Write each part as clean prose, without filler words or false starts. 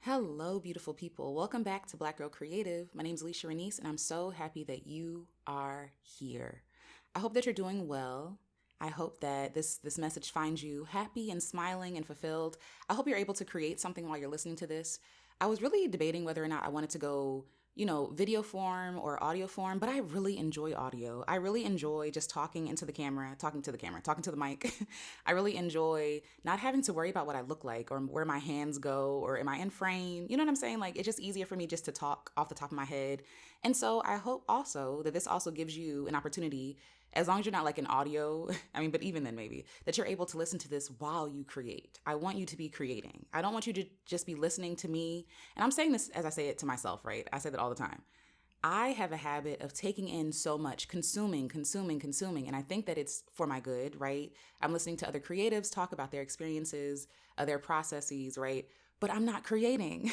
Hello, beautiful people. Welcome back to Black Girl Creative. My name is Alicia Renice, and I'm so happy that you are here. I hope that you're doing well. I hope that this message finds you happy and smiling and fulfilled. I hope you're able to create something while you're listening to this. I was really debating whether or not I wanted to go, video form or audio form, but I really enjoy audio. I really enjoy just talking to the camera, talking to the mic. I really enjoy not having to worry about what I look like or where my hands go or am I in frame. You know what I'm saying? Like, it's just easier for me just to talk off the top of my head. And so I hope also that this also gives you an opportunity, as long as you're not like an audio, but even then maybe, that you're able to listen to this while you create. I want you to be creating. I don't want you to just be listening to me. And I'm saying this as I say it to myself, right? I say that all the time. I have a habit of taking in so much, consuming, and I think that it's for my good, right? I'm listening to other creatives talk about their experiences, their processes, right? But I'm not creating.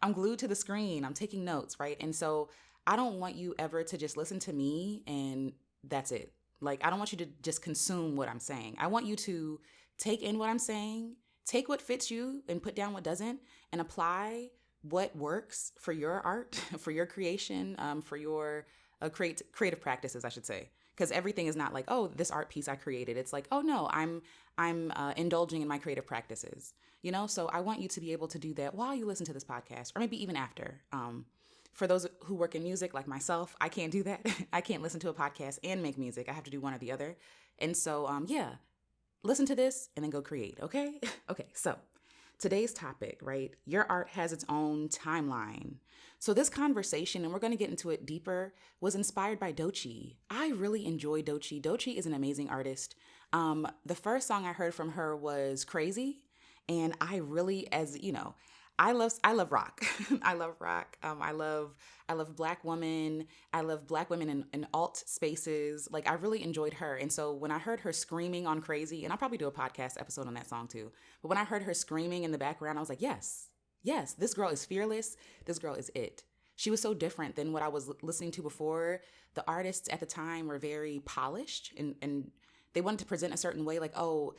I'm glued to the screen. I'm taking notes, right? And so I don't want you ever to just listen to me and that's it. Like, I don't want you to just consume what I'm saying. I want you to take in what I'm saying, take what fits you and put down what doesn't, and apply what works for your art, for your creation, for your creative practices, I should say. Because everything is not like, oh, this art piece I created. It's like, oh no, I'm indulging in my creative practices. So I want you to be able to do that while you listen to this podcast, or maybe even after. For those who work in music, like myself, I can't do that. I can't listen to a podcast and make music. I have to do one or the other. And so, listen to this and then go create, okay? Okay, so today's topic, right? Your art has its own timeline. So this conversation, and we're going to get into it deeper, was inspired by Doechii. I really enjoy Doechii. Doechii is an amazing artist. The first song I heard from her was Crazy. And I really, I love rock. I love rock. I love Black women. I love Black women in alt spaces. Like, I really enjoyed her. And so when I heard her screaming on Crazy, and I'll probably do a podcast episode on that song too, but when I heard her screaming in the background, I was like, yes, this girl is fearless. This girl is it. She was so different than what I was listening to before. The artists at the time were very polished and they wanted to present a certain way, like, oh,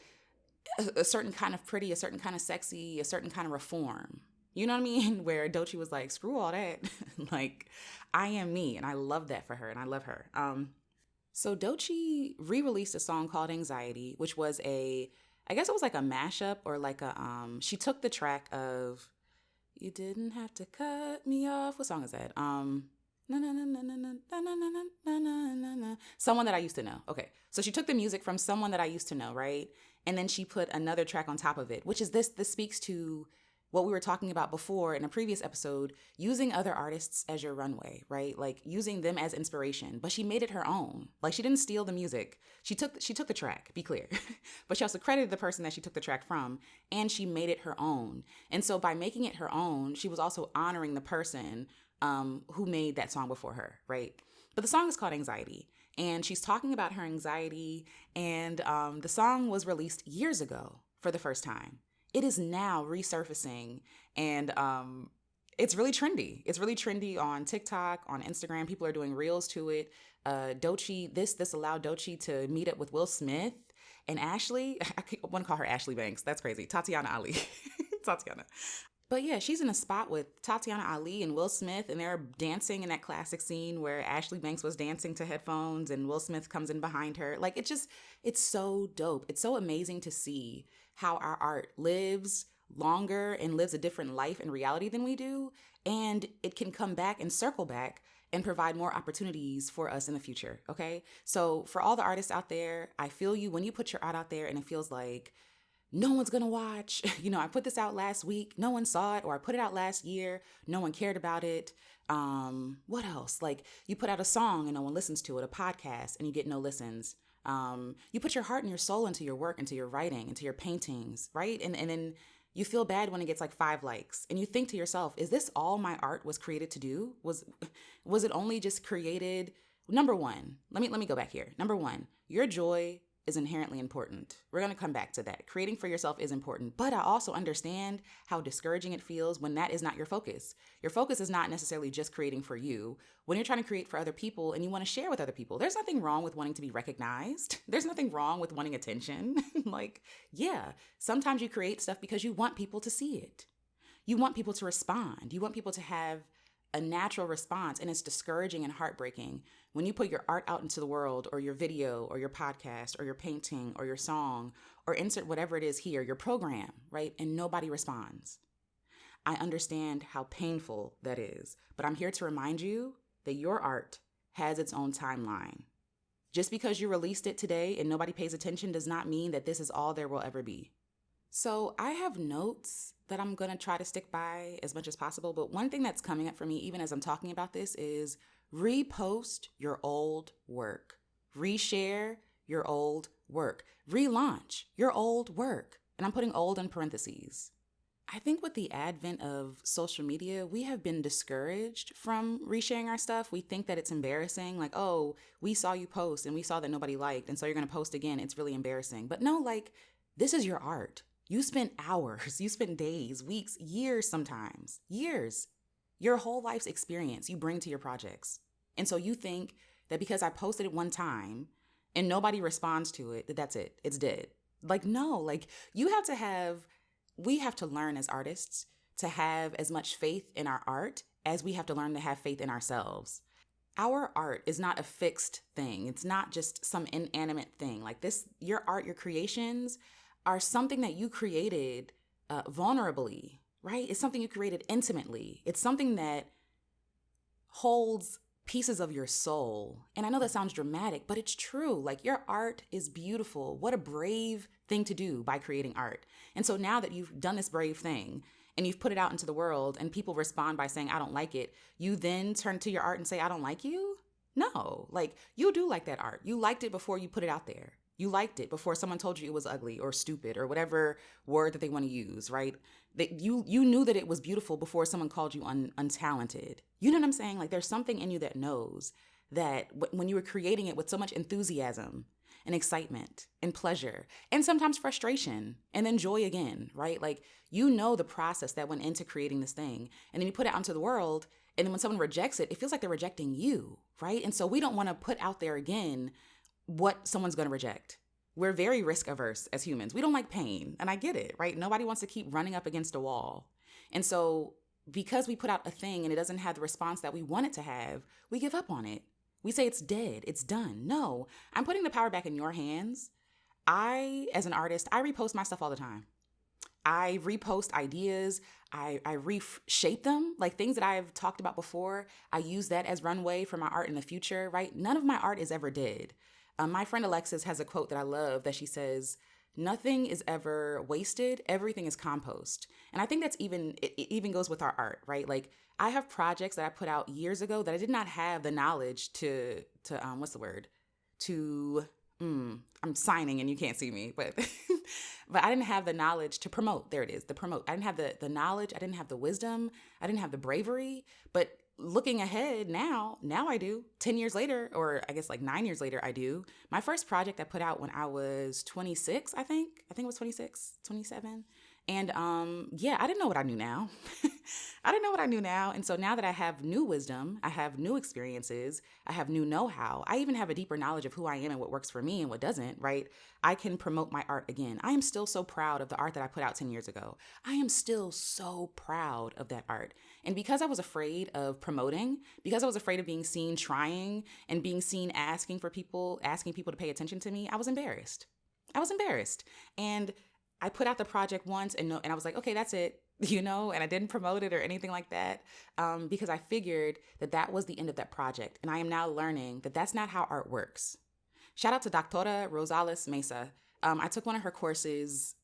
a certain kind of pretty, a certain kind of sexy, a certain kind of reform. You know what I mean? Where Doechii was like, screw all that. Like, I am me. And I love that for her. And I love her. So Doechii re-released a song called Anxiety, which was I guess it was like a mashup or like she took the track of You Didn't Have to Cut Me Off. What song is that? Someone That I Used to Know. Okay. So she took the music from Someone That I Used to Know, right? And then she put another track on top of it, which is this speaks to what we were talking about before in a previous episode, using other artists as your runway, right? Like, using them as inspiration, but she made it her own. Like, she didn't steal the music. She took the track, be clear. But she also credited the person that she took the track from, and she made it her own. And so by making it her own, she was also honoring the person who made that song before her, right? But the song is called Anxiety, and she's talking about her anxiety, and the song was released years ago for the first time. It is now resurfacing, and it's really trendy. It's really trendy on TikTok, on Instagram. People are doing reels to it. Doechii, this allowed Doechii to meet up with Will Smith and Ashley. I want to call her Ashley Banks. That's crazy. Tatiana Ali. Tatiana. But yeah, she's in a spot with Tatiana Ali and Will Smith, and they're dancing in that classic scene where Ashley Banks was dancing to headphones and Will Smith comes in behind her. Like, it's so dope. It's so amazing to see how our art lives longer and lives a different life and reality than we do. And it can come back and circle back and provide more opportunities for us in the future, okay? So for all the artists out there, I feel you when you put your art out there and it feels like no one's gonna watch. I put this out last week, no one saw it, or I put it out last year, no one cared about it. What else? Like, you put out a song and no one listens to it, a podcast, and you get no listens. You put your heart and your soul into your work, into your writing, into your paintings, right? And then you feel bad when it gets like 5 likes, and you think to yourself, is this all my art was created to do? Was it only just created? Number one, let me go back here. Number one, your joy is inherently important. We're going to come back to that. Creating for yourself is important, but I also understand how discouraging it feels when that is not your focus. Your focus is not necessarily just creating for you. When you're trying to create for other people and you want to share with other people, there's nothing wrong with wanting to be recognized. There's nothing wrong with wanting attention. Like, yeah, sometimes you create stuff because you want people to see it. You want people to respond. You want people to have a natural response. And it's discouraging and heartbreaking when you put your art out into the world, or your video or your podcast or your painting or your song, or insert whatever it is here, your program, right? And nobody responds. I understand how painful that is, but I'm here to remind you that your art has its own timeline. Just because you released it today and nobody pays attention does not mean that this is all there will ever be. So I have notes that I'm going to try to stick by as much as possible. But one thing that's coming up for me, even as I'm talking about this, is repost your old work, reshare your old work, relaunch your old work. And I'm putting old in parentheses. I think with the advent of social media, we have been discouraged from resharing our stuff. We think that it's embarrassing. Like, oh, we saw you post and we saw that nobody liked, and so you're going to post again. It's really embarrassing. But no, like, this is your art. You spent hours, you spent days, weeks, years sometimes, years. Your whole life's experience you bring to your projects. And so you think that because I posted it one time and nobody responds to it, that's it. It's dead. Like, no, like we have to learn as artists to have as much faith in our art as we have to learn to have faith in ourselves. Our art is not a fixed thing. It's not just some inanimate thing. Like this, your art, your creations are something that you created vulnerably, right? It's something you created intimately. It's something that holds pieces of your soul. And I know that sounds dramatic, but it's true. Like, your art is beautiful. What a brave thing to do by creating art. And so now that you've done this brave thing and you've put it out into the world and people respond by saying, I don't like it, you then turn to your art and say, I don't like you? No, like, you do like that art. You liked it before you put it out there. You liked it before someone told you it was ugly or stupid or whatever word that they want to use, right? That you knew that it was beautiful before someone called you untalented. You know what I'm saying? Like, there's something in you that knows that when you were creating it with so much enthusiasm and excitement and pleasure and sometimes frustration and then joy again, right? Like, you know the process that went into creating this thing, and then you put it out into the world, and then when someone rejects it, it feels like they're rejecting you, right? And so we don't want to put out there again what someone's going to reject. We're very risk averse as humans. We don't like pain. And I get it, right? Nobody wants to keep running up against a wall. And so because we put out a thing and it doesn't have the response that we want it to have, we give up on it. We say it's dead, it's done. No, I'm putting the power back in your hands. As an artist, I repost my stuff all the time. I repost ideas. I reshape them, like things that I've talked about before. I use that as runway for my art in the future, right? None of my art is ever dead. My friend Alexis has a quote that I love that she says, nothing is ever wasted. Everything is compost. And I think it even goes with our art, right? Like, I have projects that I put out years ago that I did not have the knowledge I'm signing and you can't see me, but but I didn't have the knowledge to promote. There it is, the promote. I didn't have the knowledge. I didn't have the wisdom. I didn't have the bravery. But looking ahead now I do. 10 years later, or I guess like 9 years later, I do. My first project I put out when I was 26, I think it was 26, 27. And I didn't know what I knew now. I didn't know what I knew now. And so now that I have new wisdom, I have new experiences, I have new know-how, I even have a deeper knowledge of who I am and what works for me and what doesn't, right? I can promote my art again. I am still so proud of the art that I put out 10 years ago. I am still so proud of that art. And because I was afraid of promoting, because I was afraid of being seen trying and being seen asking people to pay attention to me, I was embarrassed. And I put out the project once and I was like, okay, that's it, and I didn't promote it or anything like that because I figured that was the end of that project. And I am now learning that that's not how art works. Shout out to Doctora Rosales Mesa. I took one of her courses.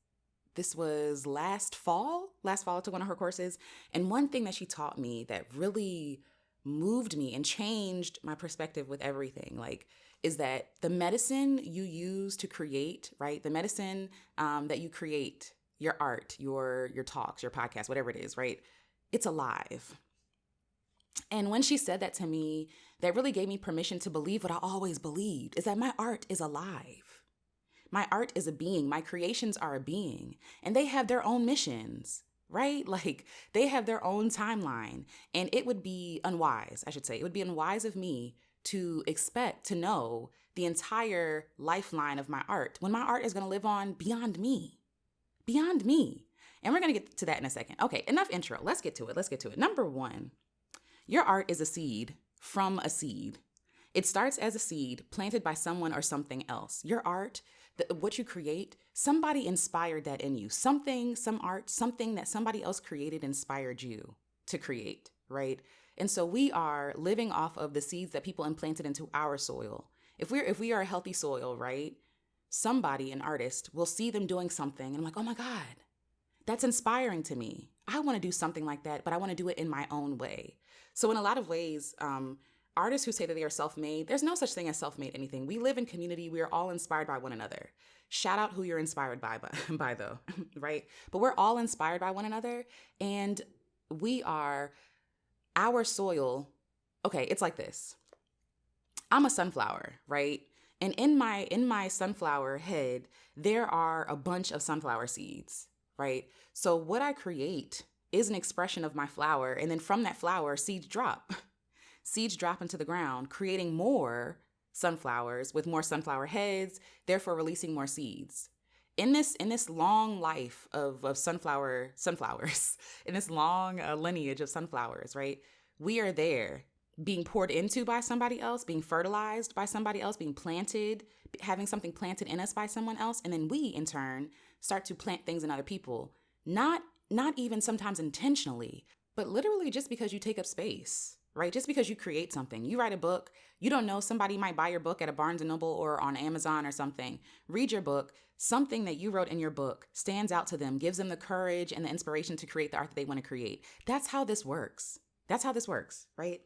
This was last fall. I took one of her courses. And one thing that she taught me that really moved me and changed my perspective with everything, is that the medicine you use to create, right? The medicine that you create, your art, your talks, your podcast, whatever it is, right? It's alive. And when she said that to me, that really gave me permission to believe what I always believed, is that my art is alive. My art is a being. My creations are a being. And they have their own missions, right? They have their own timeline. And it would be unwise, it would be unwise of me to expect to know the entire lifeline of my art when my art is going to live on beyond me. And we're going to get to that in a second. Okay, enough intro. Let's get to it. Number one, your art is a seed from a seed. It starts as a seed planted by someone or something else. Your art, what you create, somebody inspired that in you. Some art, something that somebody else created inspired you to create, right? And so we are living off of the seeds that people implanted into our soil. If we are a healthy soil, right? Somebody, an artist, will see them doing something and I'm like, oh my God, that's inspiring to me. I want to do something like that, but I want to do it in my own way. So in a lot of ways, artists who say that they are self-made, there's no such thing as self-made anything. We live in community. We are all inspired by one another. Shout out who you're inspired by though, right? But we're all inspired by one another, and our soil. Okay, it's like this. I'm a sunflower, right? And in my sunflower head, there are a bunch of sunflower seeds, right? So what I create is an expression of my flower, and then from that flower, seeds drop. Seeds drop into the ground, creating more sunflowers with more sunflower heads, therefore releasing more seeds. In this long life of sunflowers, in this long lineage of sunflowers, right? We are there being poured into by somebody else, being fertilized by somebody else, being planted, having something planted in us by someone else. And then we, in turn, start to plant things in other people. Not even sometimes intentionally, but literally just because you take up space, right? Just because you create something. You write a book, you don't know, somebody might buy your book at a Barnes & Noble or on Amazon or something. Read your book. Something that you wrote in your book stands out to them, gives them the courage and the inspiration to create the art that they want to create. That's how this works. Right?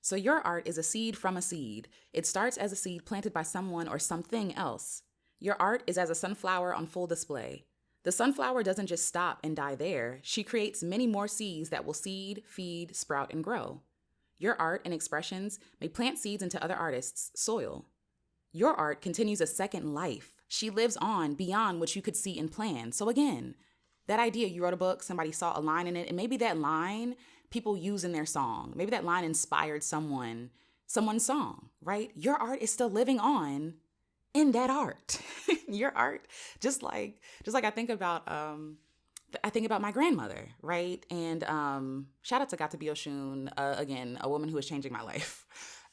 So your art is a seed from a seed. It starts as a seed planted by someone or something else. Your art is as a sunflower on full display. The sunflower doesn't just stop and die there. She creates many more seeds that will seed, feed, sprout, and grow. Your art and expressions may plant seeds into other artists' soil. Your art continues a second life. She lives on beyond what you could see and plan. So again, that idea, you wrote a book, somebody saw a line in it, and maybe that line people use in their song. Maybe that line inspired someone's song, right? Your art is still living on in that art. Your art, just like I think about my grandmother, right? And shout out to Gata Bioshun, again, a woman who is changing my life.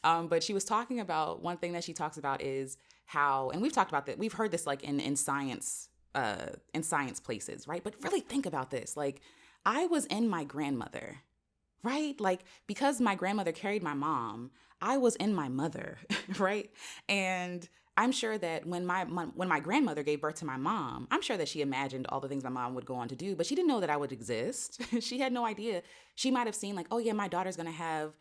But she was talking about, one thing that she talks about is how, and we've talked about that, we've heard this like in science places, right? But really think about this. Like, I was in my grandmother, right? Like, because my grandmother carried my mom, I was in my mother, right? And I'm sure that when my grandmother gave birth to my mom, I'm sure that she imagined all the things my mom would go on to do, but she didn't know that I would exist. She had no idea. She might have seen like, oh yeah, my daughter's going to have,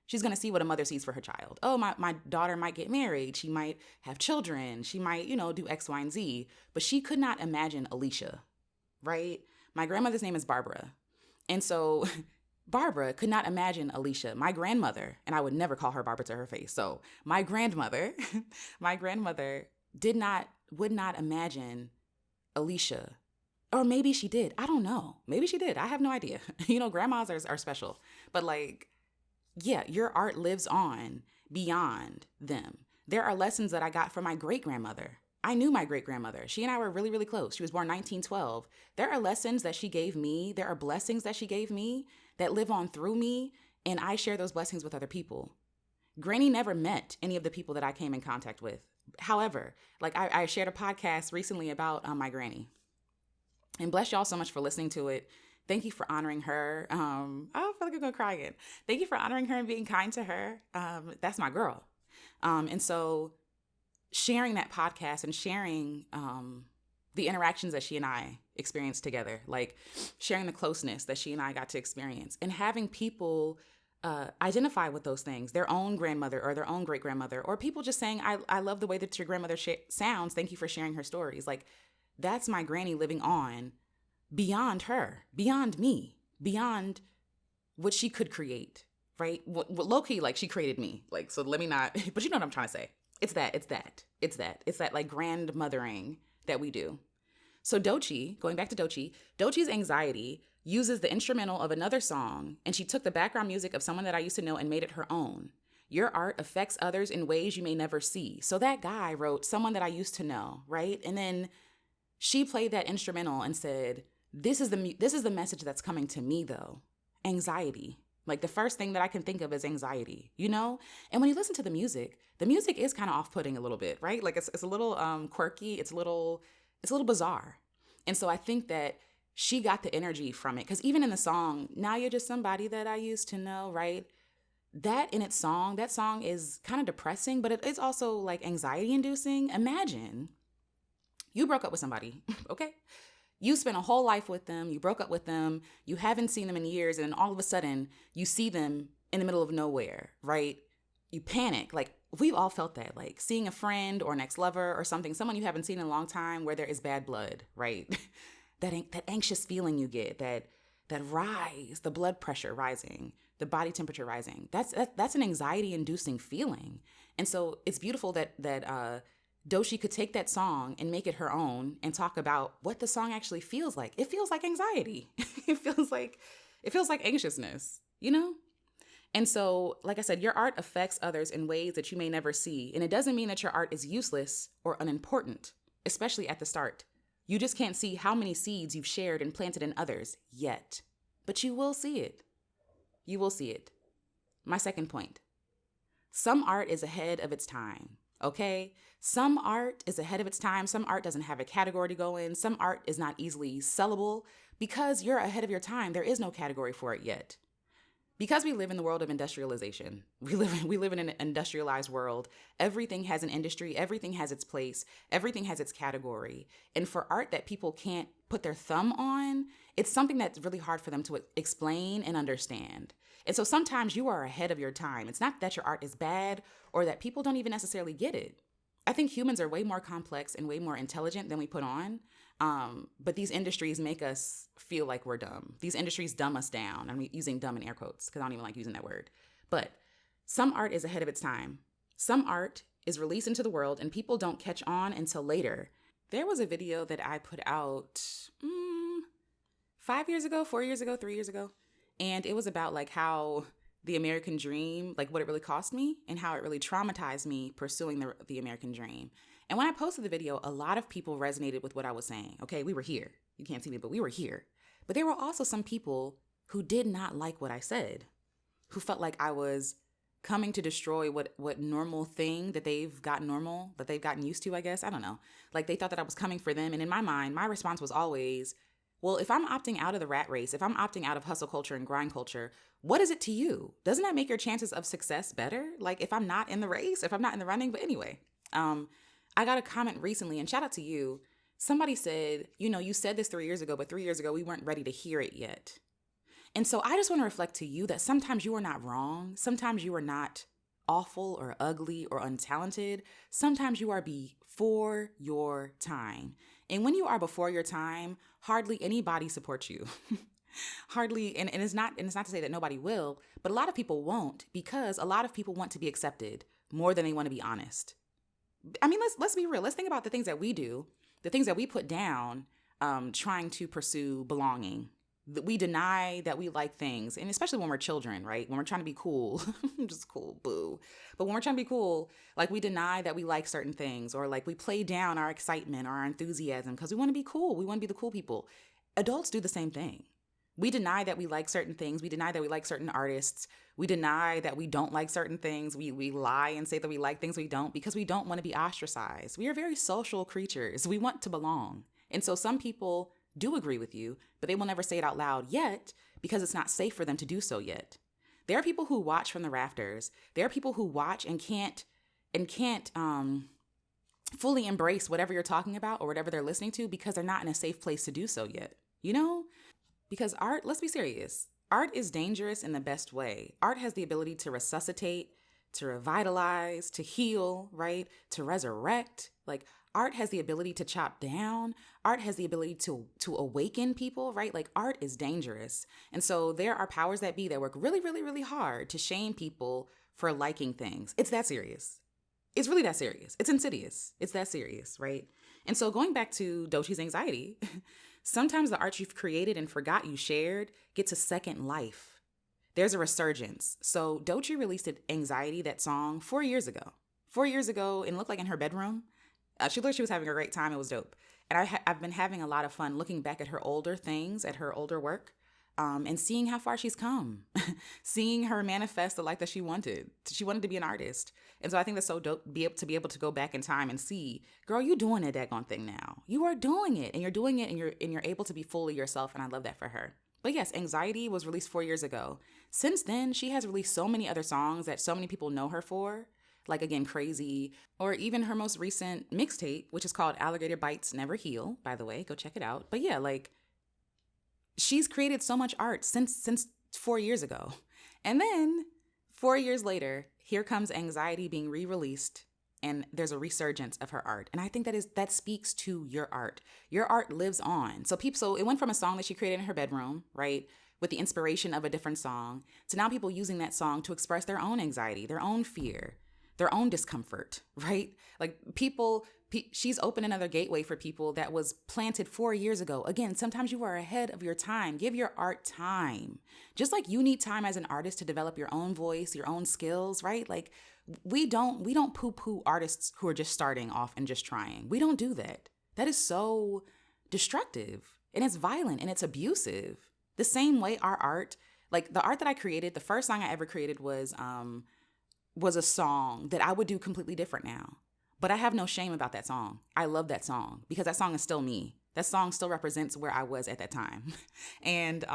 she's going to see what a mother sees for her child. Oh, my daughter might get married. She might have children. She might, do X, Y, and Z. But she could not imagine Alicia, right? My grandmother's name is Barbara. And so Barbara could not imagine Alicia, my grandmother, and I would never call her Barbara to her face. So my grandmother would not imagine Alicia. Or maybe she did. I don't know. Maybe she did. I have no idea. Grandmas are special. But like, yeah, your art lives on beyond them. There are lessons that I got from my great-grandmother. I knew my great-grandmother. She and I were really, really close. She was born 1912. There are lessons that she gave me. There are blessings that she gave me that live on through me, and I share those blessings with other people. Granny never met any of the people that I came in contact with. However, like I shared a podcast recently about my granny. And bless y'all so much for listening to it. Thank you for honoring her. I feel like I'm going to cry again. Thank you for honoring her and being kind to her. That's my girl. And so sharing that podcast and sharing the interactions that she and I experienced together, like sharing the closeness that she and I got to experience, and having people identify with those things, their own grandmother or their own great-grandmother, or people just saying, I love the way that your grandmother sounds. Thank you for sharing her stories. Like, that's my granny living on beyond her, beyond me, beyond what she could create, right? Low key, like she created me. Like, so let me not, but you know what I'm trying to say. It's that like grandmothering that we do. So Doechii, going back to Doechii's Anxiety uses the instrumental of another song, and she took the background music of someone that I used to know and made it her own. Your art affects others in ways you may never see. So that guy wrote someone that I used to know, right? And then she played that instrumental and said, this is the message that's coming to me though. Anxiety. Like the first thing that I can think of is anxiety, you know? And when you listen to the music is kind of off-putting a little bit, right? Like it's a little quirky, it's a little bizarre. And so I think that she got the energy from it, because even in the song, "Now You're Just Somebody That I Used to Know," right? That song is kind of depressing, but it is also like anxiety inducing. Imagine you broke up with somebody, okay? You spent a whole life with them, you broke up with them, you haven't seen them in years, and all of a sudden you see them in the middle of nowhere, right? You panic. Like, we've all felt that, like seeing a friend or an ex-lover or something, someone you haven't seen in a long time, where there is bad blood, right? that anxious feeling you get, that rise, the blood pressure rising, the body temperature rising. That's an anxiety inducing feeling. And so it's beautiful that Doechii could take that song and make it her own and talk about what the song actually feels like. It feels like anxiety. It feels like anxiousness, you know? And so, like I said, your art affects others in ways that you may never see. And it doesn't mean that your art is useless or unimportant, especially at the start. You just can't see how many seeds you've shared and planted in others yet. But you will see it. You will see it. My second point. Some art is ahead of its time. Okay? Some art is ahead of its time. Some art doesn't have a category to go in. Some art is not easily sellable because you're ahead of your time. There is no category for it yet. Because we live in the world of industrialization, we live in an industrialized world. Everything has an industry, everything has its place, everything has its category. And for art that people can't put their thumb on, it's something that's really hard for them to explain and understand. And so sometimes you are ahead of your time. It's not that your art is bad or that people don't even necessarily get it. I think humans are way more complex and way more intelligent than we put on. But these industries make us feel like we're dumb. These industries dumb us down. I'm using dumb in air quotes because I don't even like using that word. But some art is ahead of its time. Some art is released into the world and people don't catch on until later. There was a video that I put out 5 years ago, 4 years ago, 3 years ago. And it was about like how the American dream, like what it really cost me and how it really traumatized me pursuing the American dream. And when I posted the video, a lot of people resonated with what I was saying. Okay, we were here. You can't see me, but we were here. But there were also some people who did not like what I said, who felt like I was coming to destroy what normal thing that they've gotten used to, I guess. I don't know. Like they thought that I was coming for them. And in my mind, my response was always, well, if I'm opting out of the rat race, if I'm opting out of hustle culture and grind culture, what is it to you? Doesn't that make your chances of success better? Like if I'm not in the race, if I'm not in the running, but anyway, I got a comment recently, and shout out to you. Somebody said, you said this 3 years ago, but 3 years ago, we weren't ready to hear it yet. And so I just want to reflect to you that sometimes you are not wrong. Sometimes you are not awful or ugly or untalented. Sometimes you are before your time. And when you are before your time, hardly anybody supports you. Hardly, and it's not to say that nobody will, but a lot of people won't, because a lot of people want to be accepted more than they want to be honest. I mean, let's be real. Let's think about the things that we do, the things that we put down, trying to pursue belonging. We deny that we like things, and especially when we're children, right? When we're trying to be cool, just cool, boo. But when we're trying to be cool, like we deny that we like certain things, or like we play down our excitement or our enthusiasm because we want to be cool. We want to be the cool people. Adults do the same thing. We deny that we like certain things. We deny that we like certain artists. We deny that we don't like certain things. We lie and say that we like things we don't because we don't want to be ostracized. We are very social creatures. We want to belong. And so some people do agree with you, but they will never say it out loud yet because it's not safe for them to do so yet. There are people who watch from the rafters. There are people who watch and can't fully embrace whatever you're talking about or whatever they're listening to because they're not in a safe place to do so yet. Because art, let's be serious. Art is dangerous in the best way. Art has the ability to resuscitate, to revitalize, to heal, right? To resurrect. Like art has the ability to chop down. Art has the ability to awaken people, right? Like art is dangerous. And so there are powers that be that work really, really, really hard to shame people for liking things. It's that serious. It's really that serious. It's insidious. It's that serious, right? And so going back to Doechii's Anxiety, sometimes the art you've created and forgot you shared gets a second life. There's a resurgence. So Doechii released Anxiety, that song, 4 years ago. 4 years ago, and it looked like in her bedroom. She looked like she was having a great time. It was dope. And I've been having a lot of fun looking back at her older things, at her older work, and seeing how far she's come, seeing her manifest the life that she wanted. She wanted to be an artist. And so I think that's so dope to be able to go back in time and see, girl, you doing a daggone thing now. You are doing it, and you're doing it, and you're able to be fully yourself. And I love that for her. But yes, Anxiety was released 4 years ago. Since then, she has released so many other songs that so many people know her for. Like, again, Crazy, or even her most recent mixtape, which is called Alligator Bites Never Heal, by the way. Go check it out. But yeah, like, she's created so much art since 4 years ago. And then 4 years later, here comes Anxiety being re-released, and there's a resurgence of her art. And I think that speaks to your art. Your art lives on. So it went from a song that she created in her bedroom, right, with the inspiration of a different song, to now people using that song to express their own anxiety, their own fear, their own discomfort, right? Like she's opened another gateway for people that was planted 4 years ago. Again, sometimes you are ahead of your time. Give your art time. Just like you need time as an artist to develop your own voice, your own skills, right? Like we don't poo-poo artists who are just starting off and just trying. We don't do that. That is so destructive, and it's violent, and it's abusive. The same way our art, like the art that I created, the first song I ever created was a song that I would do completely different now. But I have no shame about that song. I love that song because that song is still me. That song still represents where I was at that time. And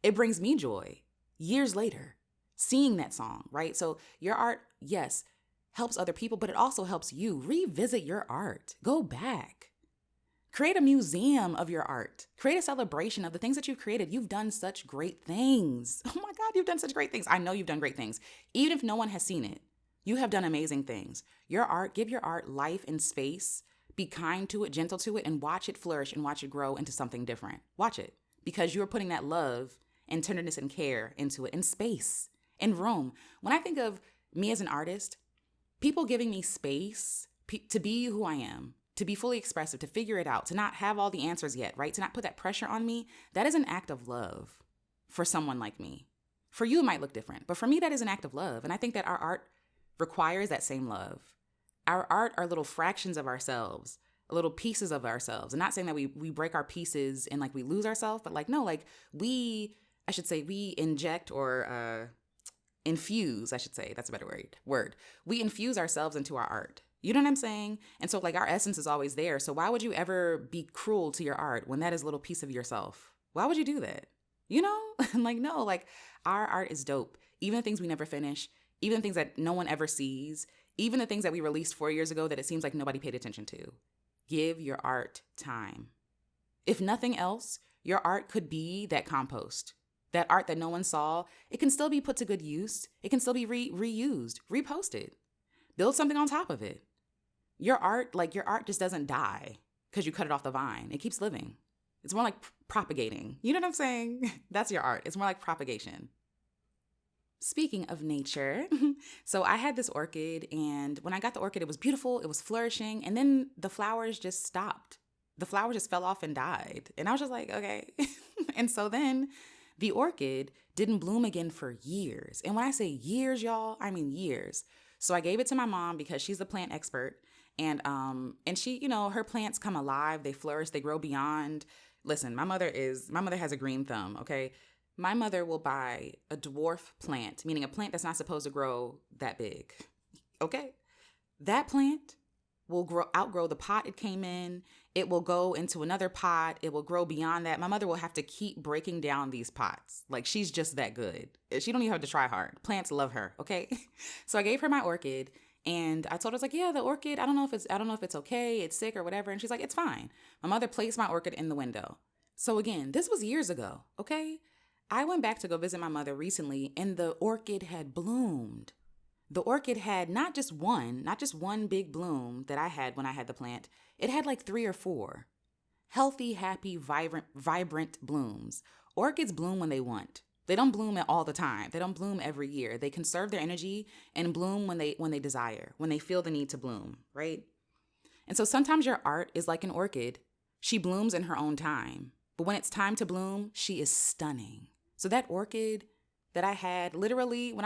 it brings me joy years later, seeing that song, right? So your art, yes, helps other people, but it also helps you. Revisit your art. Go back. Create a museum of your art. Create a celebration of the things that you've created. You've done such great things. Oh my God, you've done such great things. I know you've done great things. Even if no one has seen it, you have done amazing things. Your art, give your art life and space. Be kind to it, gentle to it, and watch it flourish and watch it grow into something different. Watch it, because you're putting that love and tenderness and care into it, in space, in room. When I think of me as an artist, people giving me space to be who I am, to be fully expressive, to figure it out, to not have all the answers yet, right? To not put that pressure on me. That is an act of love for someone like me. For you, it might look different, but for me, that is an act of love. And I think that our art requires that same love. Our art are little fractions of ourselves, little pieces of ourselves. I'm not saying that we break our pieces and like we lose ourselves, but like, no, like we inject or infuse, I should say, that's a better word. We infuse ourselves into our art. You know what I'm saying? And so like our essence is always there. So why would you ever be cruel to your art when that is a little piece of yourself? Why would you do that? You know, like, no, like our art is dope. Even the things we never finish, even the things that no one ever sees, even the things that we released 4 years ago that it seems like nobody paid attention to. Give your art time. If nothing else, your art could be that compost. That art that no one saw, it can still be put to good use. It can still be reused, reposted. Build something on top of it. Your art just doesn't die because you cut it off the vine. It keeps living. It's more like propagating. You know what I'm saying? That's your art. It's more like propagation. Speaking of nature, so I had this orchid, and when I got the orchid, it was beautiful, it was flourishing, and then the flowers just stopped. The flowers just fell off and died. And I was just like, okay. And so then the orchid didn't bloom again for years. And when I say years, y'all, I mean years. So I gave it to my mom because she's the plant expert. And she, you know, her plants come alive, they flourish, they grow beyond. Listen, my mother has a green thumb, okay? My mother will buy a dwarf plant, meaning a plant that's not supposed to grow that big, okay? That plant will outgrow the pot it came in. It will go into another pot. It will grow beyond that. My mother will have to keep breaking down these pots. Like, she's just that good. She don't even have to try hard. Plants love her, okay? So I gave her my orchid, and I told her, I was like, yeah, the orchid, I don't know if it's okay, it's sick or whatever. And she's like, it's fine. My mother placed my orchid in the window. So again, this was years ago, okay? I went back to go visit my mother recently, and the orchid had bloomed. The orchid had not just one big bloom that I had when I had the plant. It had like 3 or 4 healthy, happy, vibrant blooms. Orchids bloom when they want. They don't bloom all the time. They don't bloom every year. They conserve their energy and bloom when they desire, when they feel the need to bloom, right? And so sometimes your art is like an orchid. She blooms in her own time, but when it's time to bloom, she is stunning. So that orchid that I had, literally, when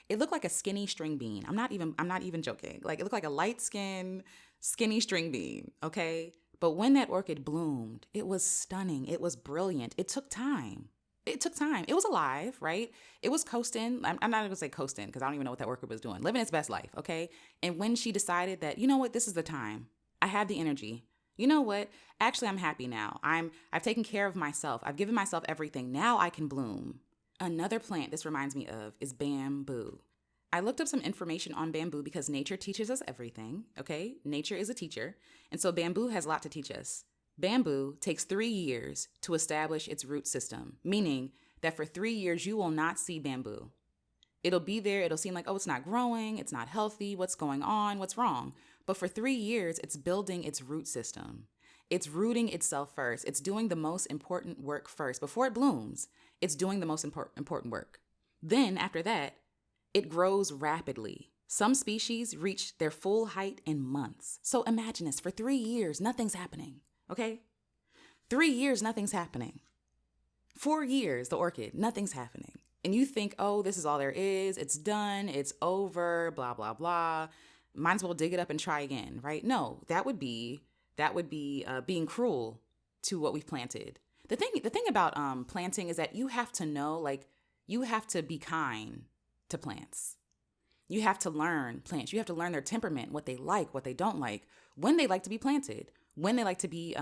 it looked like a skinny string bean. I'm not even joking. Like, it looked like a light skin, skinny string bean, okay? But when that orchid bloomed, it was stunning. It was brilliant. It took time. It took time. It was alive, right? It was coasting. I'm not going to say coasting because I don't even know what that orchid was doing. Living its best life, okay? And when she decided that, you know what, this is the time. I have the energy. You know what? Actually, I'm happy now. I've taken care of myself. I've given myself everything. Now I can bloom. Another plant this reminds me of is bamboo. I looked up some information on bamboo because nature teaches us everything, okay? Nature is a teacher. And so bamboo has a lot to teach us. Bamboo takes 3 years to establish its root system, meaning that for 3 years, you will not see bamboo. It'll be there. It'll seem like, oh, it's not growing. It's not healthy. What's going on? What's wrong? But for 3 years, it's building its root system. It's rooting itself first. It's doing the most important work first. Before it blooms, it's doing the most important work. Then after that, it grows rapidly. Some species reach their full height in months. So imagine this, for 3 years, nothing's happening, okay? 3 years, nothing's happening. 4 years, the orchid, nothing's happening. And you think, oh, this is all there is. It's done. It's over, blah, blah, blah. Might as well dig it up and try again, right? No, that would be being cruel to what we've planted. The thing about planting is that you have to know, like, you have to be kind to plants. You have to learn plants. You have to learn their temperament, what they like, what they don't like, when they like to be planted, when they like to be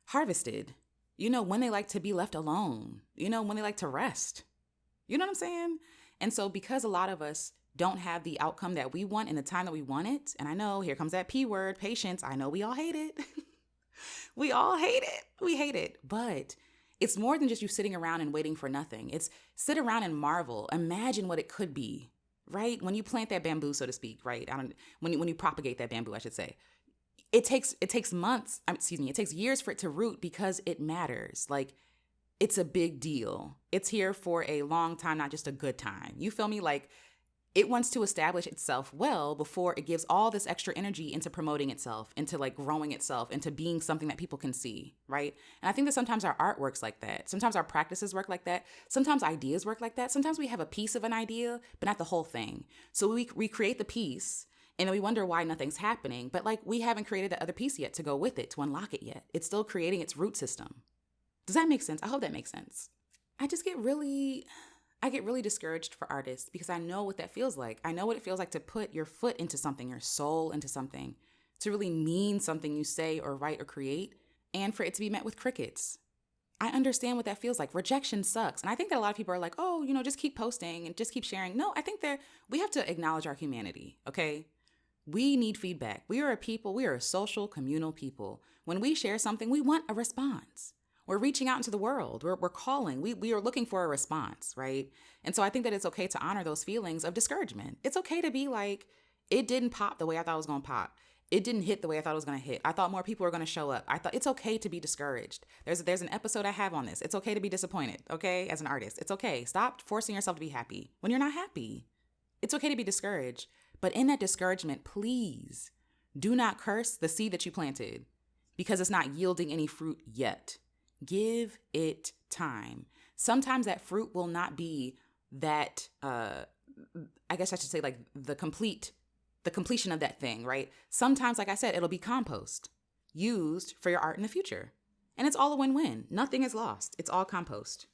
harvested, when they like to be left alone, when they like to rest. You know what I'm saying? And so because a lot of us don't have the outcome that we want in the time that we want it, and I know here comes that P word, patience. I know we all hate it. We all hate it. We hate it. But it's more than just you sitting around and waiting for nothing. It's sit around and marvel. Imagine what it could be, right? When you plant that bamboo, so to speak, right? When you propagate that bamboo, I should say. It takes months, it takes years for it to root because it matters. Like, it's a big deal. It's here for a long time, not just a good time. You feel me? Like, it wants to establish itself well before it gives all this extra energy into promoting itself, into like growing itself, into being something that people can see, right? And I think that sometimes our art works like that. Sometimes our practices work like that. Sometimes ideas work like that. Sometimes we have a piece of an idea, but not the whole thing. So we create the piece and then we wonder why nothing's happening. But like, we haven't created the other piece yet to go with it, to unlock it yet. It's still creating its root system. Does that make sense? I hope that makes sense. I get really discouraged for artists because I know what that feels like. I know what it feels like to put your foot into something, your soul into something, to really mean something you say or write or create, and for it to be met with crickets. I understand what that feels like. Rejection sucks. And I think that a lot of people are like, oh, just keep posting and just keep sharing. No, I think that we have to acknowledge our humanity, okay? We need feedback. We are a people. We are a social, communal people. When we share something, we want a response. We're reaching out into the world. We're calling. We are looking for a response, right? And so I think that it's okay to honor those feelings of discouragement. It's okay to be like, it didn't pop the way I thought it was going to pop. It didn't hit the way I thought it was going to hit. I thought more people were going to show up. I thought it's okay to be discouraged. There's an episode I have on this. It's okay to be disappointed, okay? As an artist, it's okay. Stop forcing yourself to be happy when you're not happy. It's okay to be discouraged. But in that discouragement, please do not curse the seed that you planted because it's not yielding any fruit yet. Give it time. Sometimes that fruit will not be that, I guess I should say like the completion of that thing, right? Sometimes, like I said, it'll be compost used for your art in the future. And it's all a win-win. Nothing is lost. It's all compost.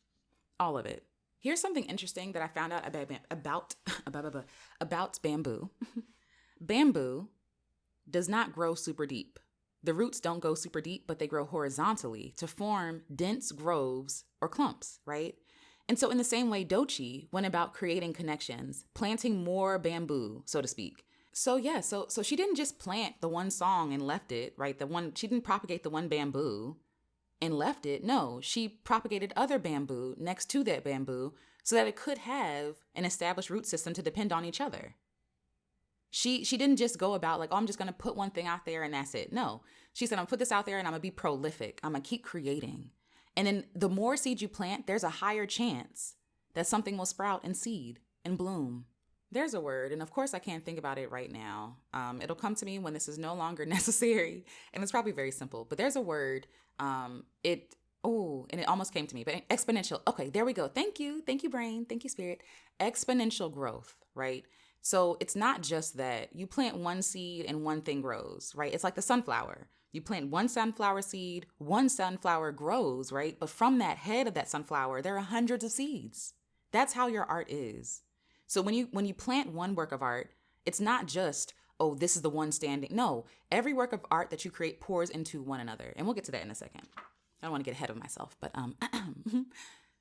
All of it. Here's something interesting that I found out about bamboo. Bamboo does not grow super deep. The roots don't go super deep, but they grow horizontally to form dense groves or clumps, right? And so in the same way, Doechii went about creating connections, planting more bamboo, so to speak. So she didn't just plant the one song and left it, right? She didn't propagate the one bamboo and left it. No, she propagated other bamboo next to that bamboo so that it could have an established root system to depend on each other. She didn't just go about like, oh, I'm just going to put one thing out there and that's it. No, she said, I'm going to put this out there and I'm going to be prolific. I'm going to keep creating. And then the more seeds you plant, there's a higher chance that something will sprout and seed and bloom. There's a word. And of course, I can't think about it right now. It'll come to me when this is no longer necessary. And it's probably very simple. But there's a word. And it almost came to me. But exponential. Okay, there we go. Thank you. Thank you, brain. Thank you, spirit. Exponential growth, right? So it's not just that you plant one seed and one thing grows, right? It's like the sunflower. You plant one sunflower seed, one sunflower grows, right? But from that head of that sunflower, there are hundreds of seeds. That's how your art is. So when you plant one work of art, it's not just, oh, this is the one standing. No, every work of art that you create pours into one another. And we'll get to that in a second. I don't want to get ahead of myself, but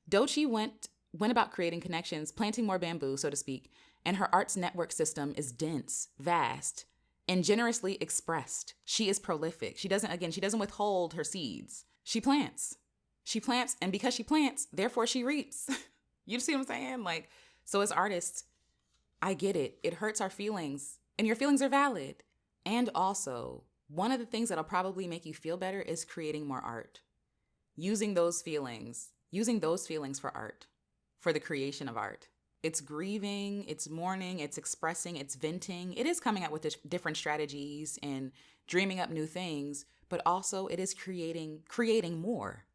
Doechii went about creating connections, planting more bamboo, so to speak, and her art's network system is dense, vast, and generously expressed. She is prolific. She doesn't withhold her seeds. She plants. And because she plants, therefore she reaps. You see what I'm saying? Like, so as artists, I get it. It hurts our feelings, and your feelings are valid. And also, one of the things that'll probably make you feel better is creating more art. Using those feelings for art, for the creation of art. It's grieving, it's mourning, it's expressing, it's venting. It is coming up with different strategies and dreaming up new things, but also it is creating more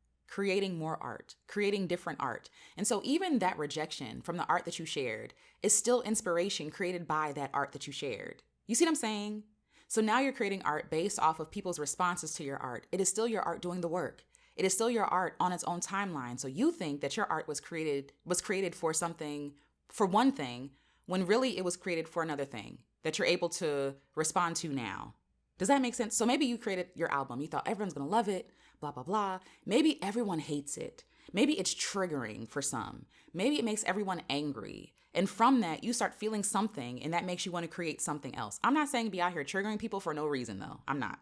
art, creating different art. And so even that rejection from the art that you shared is still inspiration created by that art that you shared. You see what I'm saying? So now you're creating art based off of people's responses to your art. It is still your art doing the work. It is still your art on its own timeline. So you think that your art was created for something, for one thing, when really it was created for another thing that you're able to respond to now. Does that make sense? So maybe you created your album. You thought everyone's going to love it, blah, blah, blah. Maybe everyone hates it. Maybe it's triggering for some. Maybe it makes everyone angry. And from that, you start feeling something, and that makes you want to create something else. I'm not saying be out here triggering people for no reason, though. I'm not.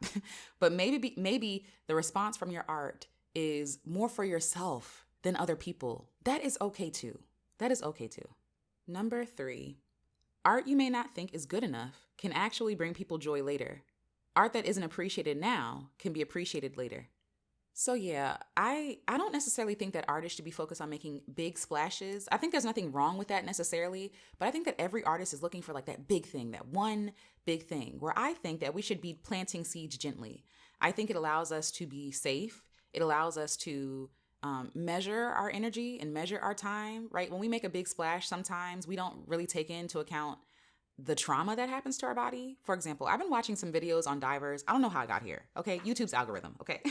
But maybe the response from your art is more for yourself than other people. That is okay too. Number 3, art you may not think is good enough can actually bring people joy later. Art that isn't appreciated now can be appreciated later. So yeah, I don't necessarily think that artists should be focused on making big splashes. I think there's nothing wrong with that necessarily, but I think that every artist is looking for like that big thing, that one big thing, where I think that we should be planting seeds gently. I think it allows us to be safe. It allows us to measure our energy and measure our time, right? When we make a big splash, sometimes we don't really take into account the trauma that happens to our body. For example, I've been watching some videos on divers. I don't know how I got here, okay? YouTube's algorithm, okay?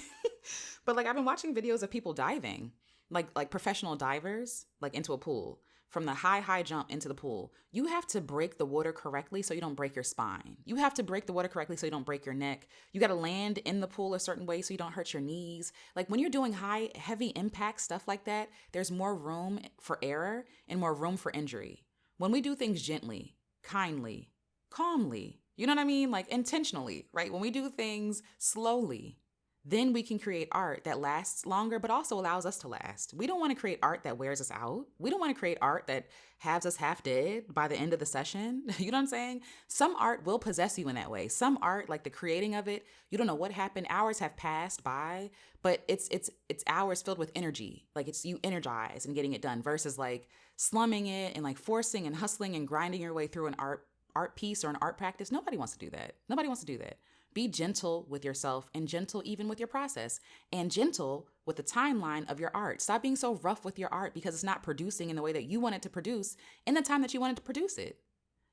But like I've been watching videos of people diving, like professional divers, like into a pool. From the high jump into the pool, you have to break the water correctly so you don't break your spine. You have to break the water correctly so you don't break your neck. You got to land in the pool a certain way so you don't hurt your knees. Like when you're doing heavy impact stuff like that, there's more room for error and more room for injury. When we do things gently, kindly, calmly, you know what I mean? Like intentionally, right? When we do things slowly, then we can create art that lasts longer, but also allows us to last. We don't want to create art that wears us out. We don't want to create art that has us half dead by the end of the session. You know what I'm saying? Some art will possess you in that way. Some art, like the creating of it, you don't know what happened. Hours have passed by, but it's hours filled with energy. Like it's you energized and getting it done versus like slumming it and like forcing and hustling and grinding your way through an art piece or an art practice. Nobody wants to do that. Be gentle with yourself and gentle even with your process and gentle with the timeline of your art. Stop being so rough with your art because it's not producing in the way that you want it to produce in the time that you wanted to produce it.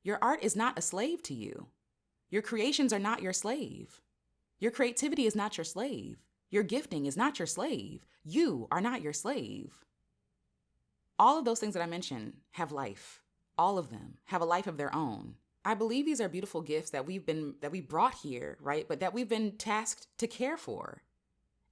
Your art is not a slave to you. Your creations are not your slave. Your creativity is not your slave. Your gifting is not your slave. You are not your slave. All of those things that I mentioned have life. All of them have a life of their own. I believe these are beautiful gifts that we brought here, right? But that we've been tasked to care for.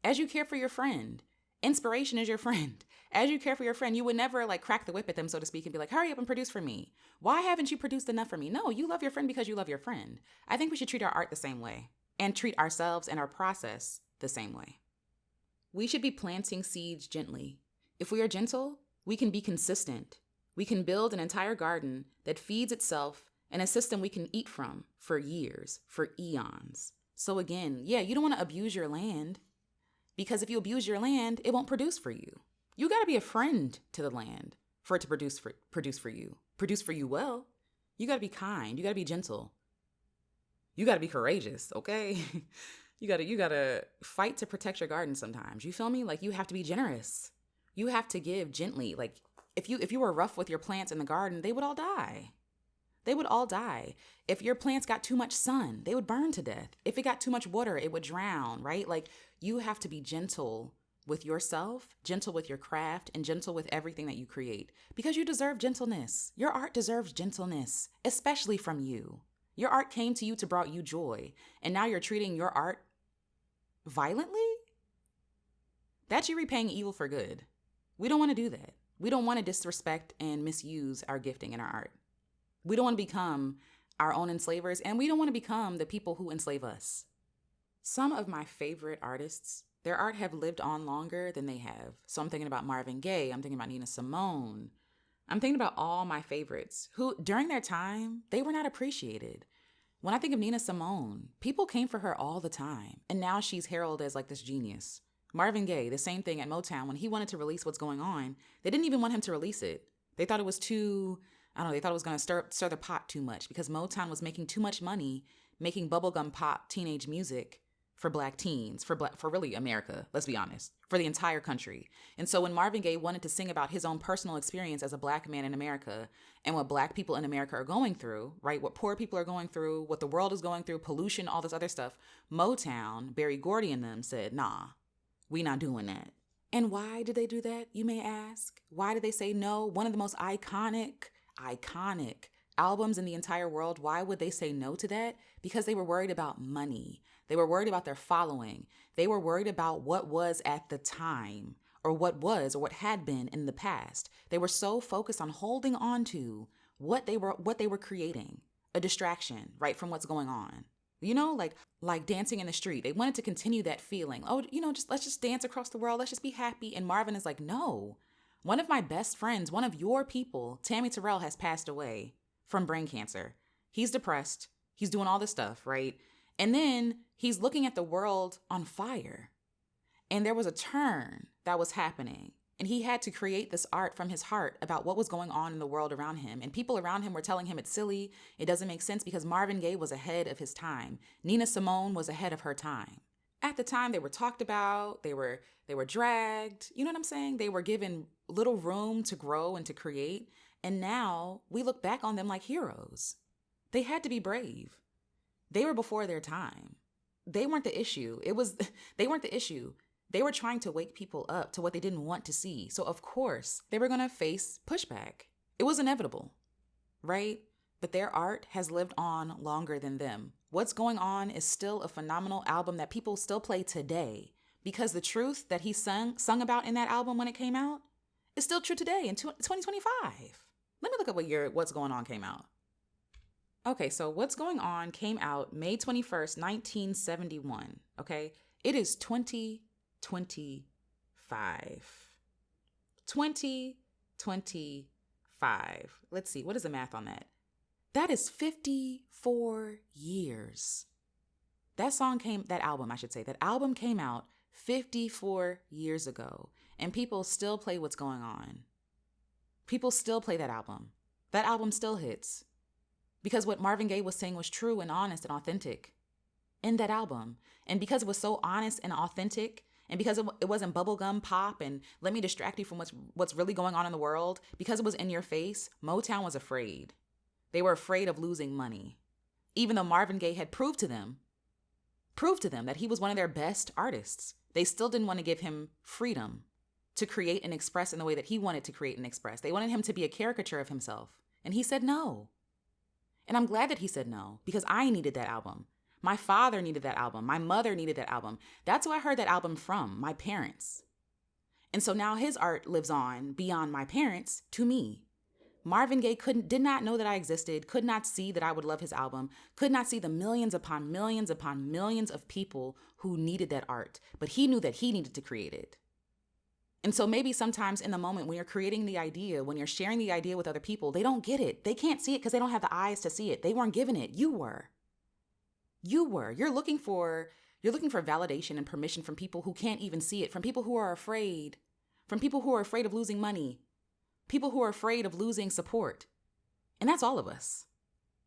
As you care for your friend, inspiration is your friend. As you care for your friend, you would never like crack the whip at them, so to speak, and be like, hurry up and produce for me. Why haven't you produced enough for me? No, you love your friend because you love your friend. I think we should treat our art the same way and treat ourselves and our process the same way. We should be planting seeds gently. If we are gentle, we can be consistent. We can build an entire garden that feeds itself and a system we can eat from for years, for eons. So again, yeah, you don't want to abuse your land because if you abuse your land, it won't produce for you. You got to be a friend to the land for it to produce for you. Produce for you well. You got to be kind. You got to be gentle. You got to be courageous, okay? You got to fight to protect your garden sometimes. You feel me? Like you have to be generous. You have to give gently. Like if you were rough with your plants in the garden, they would all die. they would all die. If your plants got too much sun, they would burn to death. If it got too much water, it would drown, right? Like, you have to be gentle with yourself, gentle with your craft, and gentle with everything that you create, because you deserve gentleness. Your art deserves gentleness, especially from you. Your art came to you to brought you joy, and now you're treating your art violently? That's you repaying evil for good. We don't want to do that. We don't want to disrespect and misuse our gifting and our art. We don't want to become our own enslavers, and we don't want to become the people who enslave us. Some of my favorite artists, their art have lived on longer than they have. So I'm thinking about Marvin Gaye. I'm thinking about Nina Simone. I'm thinking about all my favorites who, during their time, they were not appreciated. When I think of Nina Simone, people came for her all the time. And now she's heralded as like this genius. Marvin Gaye, the same thing at Motown. When he wanted to release What's Going On, they didn't even want him to release it. They thought it was too, I don't know, they thought it was going to stir the pot too much because Motown was making too much money making bubblegum pop teenage music for Black teens, for really America, let's be honest, for the entire country. And so when Marvin Gaye wanted to sing about his own personal experience as a Black man in America and what Black people in America are going through, right? What poor people are going through, what the world is going through, pollution, all this other stuff, Motown, Berry Gordy and them said, nah, we not doing that. And why did they do that, you may ask? Why did they say no? One of the most iconic albums in the entire world, why would they say no to that? Because they were worried about money. They were worried about their following. They were worried about what was at the time, or what was, or what had been in the past. They were so focused on holding on to what they were creating, a distraction, right, from what's going on. You know, like dancing in the street. They wanted to continue that feeling. Oh, let's just dance across the world. Let's just be happy. And Marvin is like, no. One of my best friends, one of your people, Tammy Terrell, has passed away from brain cancer. He's depressed. He's doing all this stuff, right? And then he's looking at the world on fire. And there was a turn that was happening. And he had to create this art from his heart about what was going on in the world around him. And people around him were telling him it's silly. It doesn't make sense because Marvin Gaye was ahead of his time. Nina Simone was ahead of her time. At the time, they were talked about. They were dragged. You know what I'm saying? They were given little room to grow and to create. And now we look back on them like heroes. They had to be brave. They were before their time. They weren't the issue. They weren't the issue. They were trying to wake people up to what they didn't want to see. So of course, they were going to face pushback. It was inevitable, right? But their art has lived on longer than them. What's Going On is still a phenomenal album that people still play today because the truth that he sung about in that album when it came out is still true today in 2025. Let me look up what year What's Going On came out. Okay, so What's Going On came out May 21st, 1971, okay? It is 2025. 2025. Let's see, what is the math on that? That is 54 years. That album came out 54 years ago, and people still play What's Going On. People still play that album. That album still hits. Because what Marvin Gaye was saying was true and honest and authentic in that album. And because it was so honest and authentic, and because it wasn't bubblegum pop and let me distract you from what's really going on in the world, because it was in your face, Motown was afraid. They were afraid of losing money. Even though Marvin Gaye had proved to them that he was one of their best artists, they still didn't want to give him freedom to create and express in the way that he wanted to create and express. They wanted him to be a caricature of himself. And he said no. And I'm glad that he said no, because I needed that album. My father needed that album. My mother needed that album. That's who I heard that album from, my parents. And so now his art lives on beyond my parents to me. Marvin Gaye did not know that I existed, could not see that I would love his album, could not see the millions upon millions upon millions of people who needed that art, but he knew that he needed to create it. And so maybe sometimes in the moment when you're creating the idea, when you're sharing the idea with other people, they don't get it. They can't see it because they don't have the eyes to see it. They weren't given it. You were. You're looking for validation and permission from people who can't even see it, from people who are afraid, of losing money, people who are afraid of losing support. And that's all of us,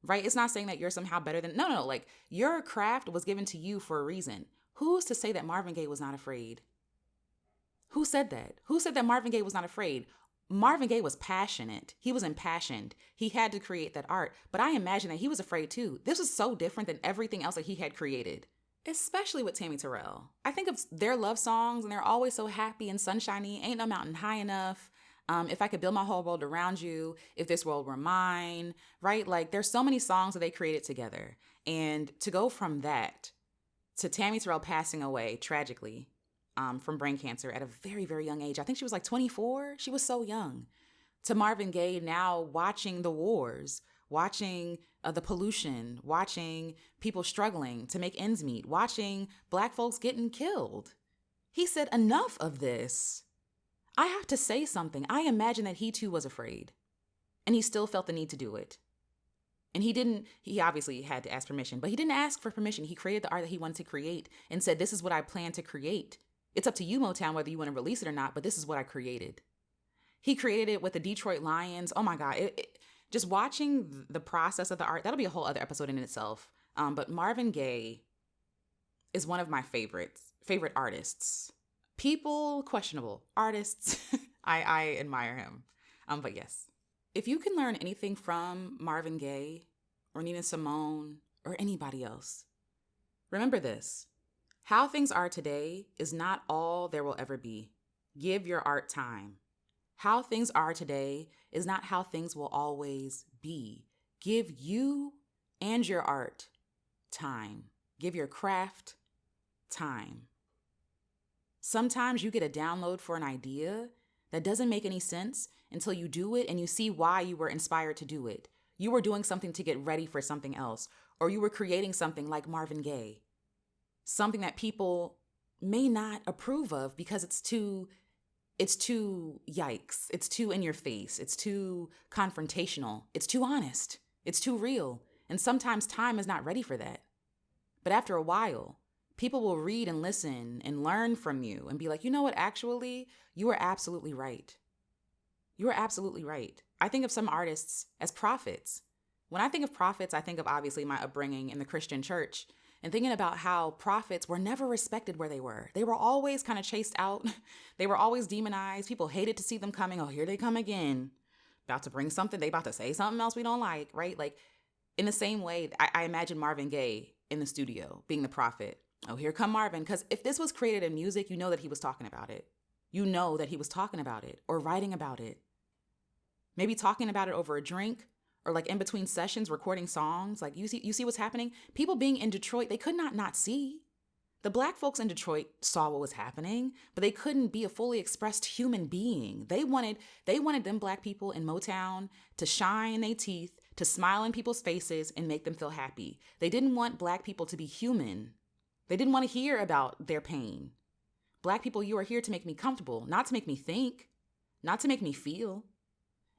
right? It's not saying that you're somehow better than, no, like your craft was given to you for a reason. Who's to say that Marvin Gaye was not afraid? Who said that? Who said that Marvin Gaye was not afraid? Marvin Gaye was passionate. He was impassioned. He had to create that art. But I imagine that he was afraid too. This was so different than everything else that he had created, especially with Tammy Terrell. I think of their love songs and they're always so happy and sunshiny. Ain't no mountain high enough. If I could build my whole world around you, if this world were mine, right? Like there's so many songs that they created together. And to go from that to Tammy Terrell passing away tragically from brain cancer at a very, very young age. I think she was like 24. She was so young. To Marvin Gaye now watching the wars, watching the pollution, watching people struggling to make ends meet, watching Black folks getting killed. He said, enough of this. I have to say something. I imagine that he too was afraid, and he still felt the need to do it. And he obviously had to ask permission, but he didn't ask for permission. He created the art that he wanted to create and said, this is what I plan to create. It's up to you, Motown, whether you want to release it or not, but this is what I created. He created it with the Detroit Lions. Oh my God. Just watching the process of the art, that'll be a whole other episode in itself. But Marvin Gaye is one of my favorite artists. People, questionable. Artists, I admire him. But yes, if you can learn anything from Marvin Gaye or Nina Simone or anybody else, remember this. How things are today is not all there will ever be. Give your art time. How things are today is not how things will always be. Give you and your art time. Give your craft time. Sometimes you get a download for an idea that doesn't make any sense until you do it and you see why you were inspired to do it. You were doing something to get ready for something else, or you were creating something like Marvin Gaye. Something that people may not approve of because it's too yikes. It's too in your face. It's too confrontational. It's too honest. It's too real. And sometimes time is not ready for that. But after a while, people will read and listen and learn from you and be like, you know what? Actually, you are absolutely right. You are absolutely right. I think of some artists as prophets. When I think of prophets, I think of obviously my upbringing in the Christian church. And thinking about how prophets were never respected where they were. They were always kind of chased out. They were always demonized. People hated to see them coming. Oh, here they come again. About to bring something. They about to say something else we don't like, right? Like in the same way, I imagine Marvin Gaye in the studio being the prophet. Oh, here come Marvin. Because if this was created in music, you know that he was talking about it. You know that he was talking about it or writing about it. Maybe talking about it over a drink. Or like in between sessions, recording songs. Like you see what's happening? People being in Detroit, they could not see. The Black folks in Detroit saw what was happening, but they couldn't be a fully expressed human being. They wanted them Black people in Motown to shine their teeth, to smile in people's faces and make them feel happy. They didn't want Black people to be human. They didn't want to hear about their pain. Black people, you are here to make me comfortable, not to make me think, not to make me feel.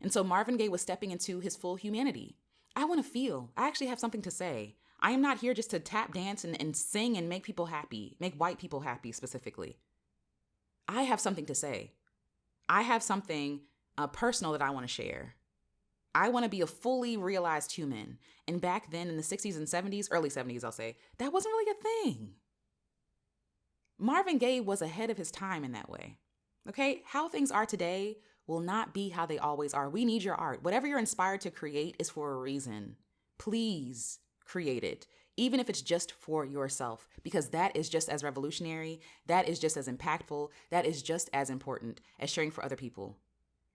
And so Marvin Gaye was stepping into his full humanity. I want to feel. I actually have something to say. I am not here just to tap dance and sing and make people happy, make white people happy specifically. I have something to say. I have something personal that I want to share. I want to be a fully realized human. And back then in the 60s and 70s, early 70s, I'll say, that wasn't really a thing. Marvin Gaye was ahead of his time in that way. Okay? How things are today will not be how they always are. We need your art. Whatever you're inspired to create is for a reason. Please create it, even if it's just for yourself, because that is just as revolutionary, that is just as impactful, that is just as important as sharing for other people.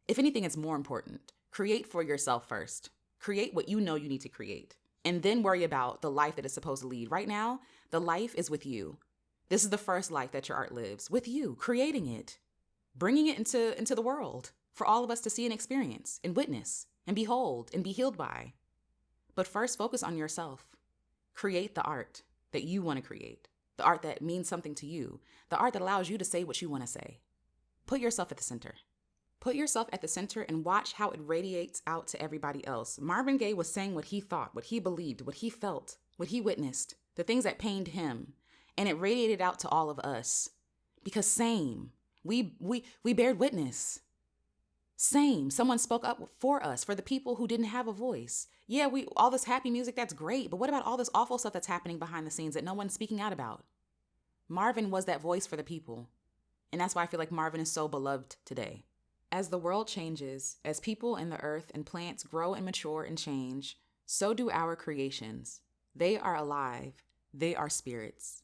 If anything, it's more important. Create for yourself first. Create what you know you need to create, and then worry about the life that it's supposed to lead. Right now, the life is with you. This is the first life that your art lives, with you, creating it, bringing it into the world for all of us to see and experience and witness and behold and be healed by. But first, focus on yourself. Create the art that you want to create, the art that means something to you, the art that allows you to say what you want to say. Put yourself at the center. Put yourself at the center and watch how it radiates out to everybody else. Marvin Gaye was saying what he thought, what he believed, what he felt, what he witnessed, the things that pained him, and it radiated out to all of us. Because same, we bared witness. Same. Someone spoke up for us, for the people who didn't have a voice. Yeah, all this happy music, that's great. But what about all this awful stuff that's happening behind the scenes that no one's speaking out about? Marvin was that voice for the people. And that's why I feel like Marvin is so beloved today. As the world changes, as people and the earth and plants grow and mature and change, so do our creations. They are alive. They are spirits.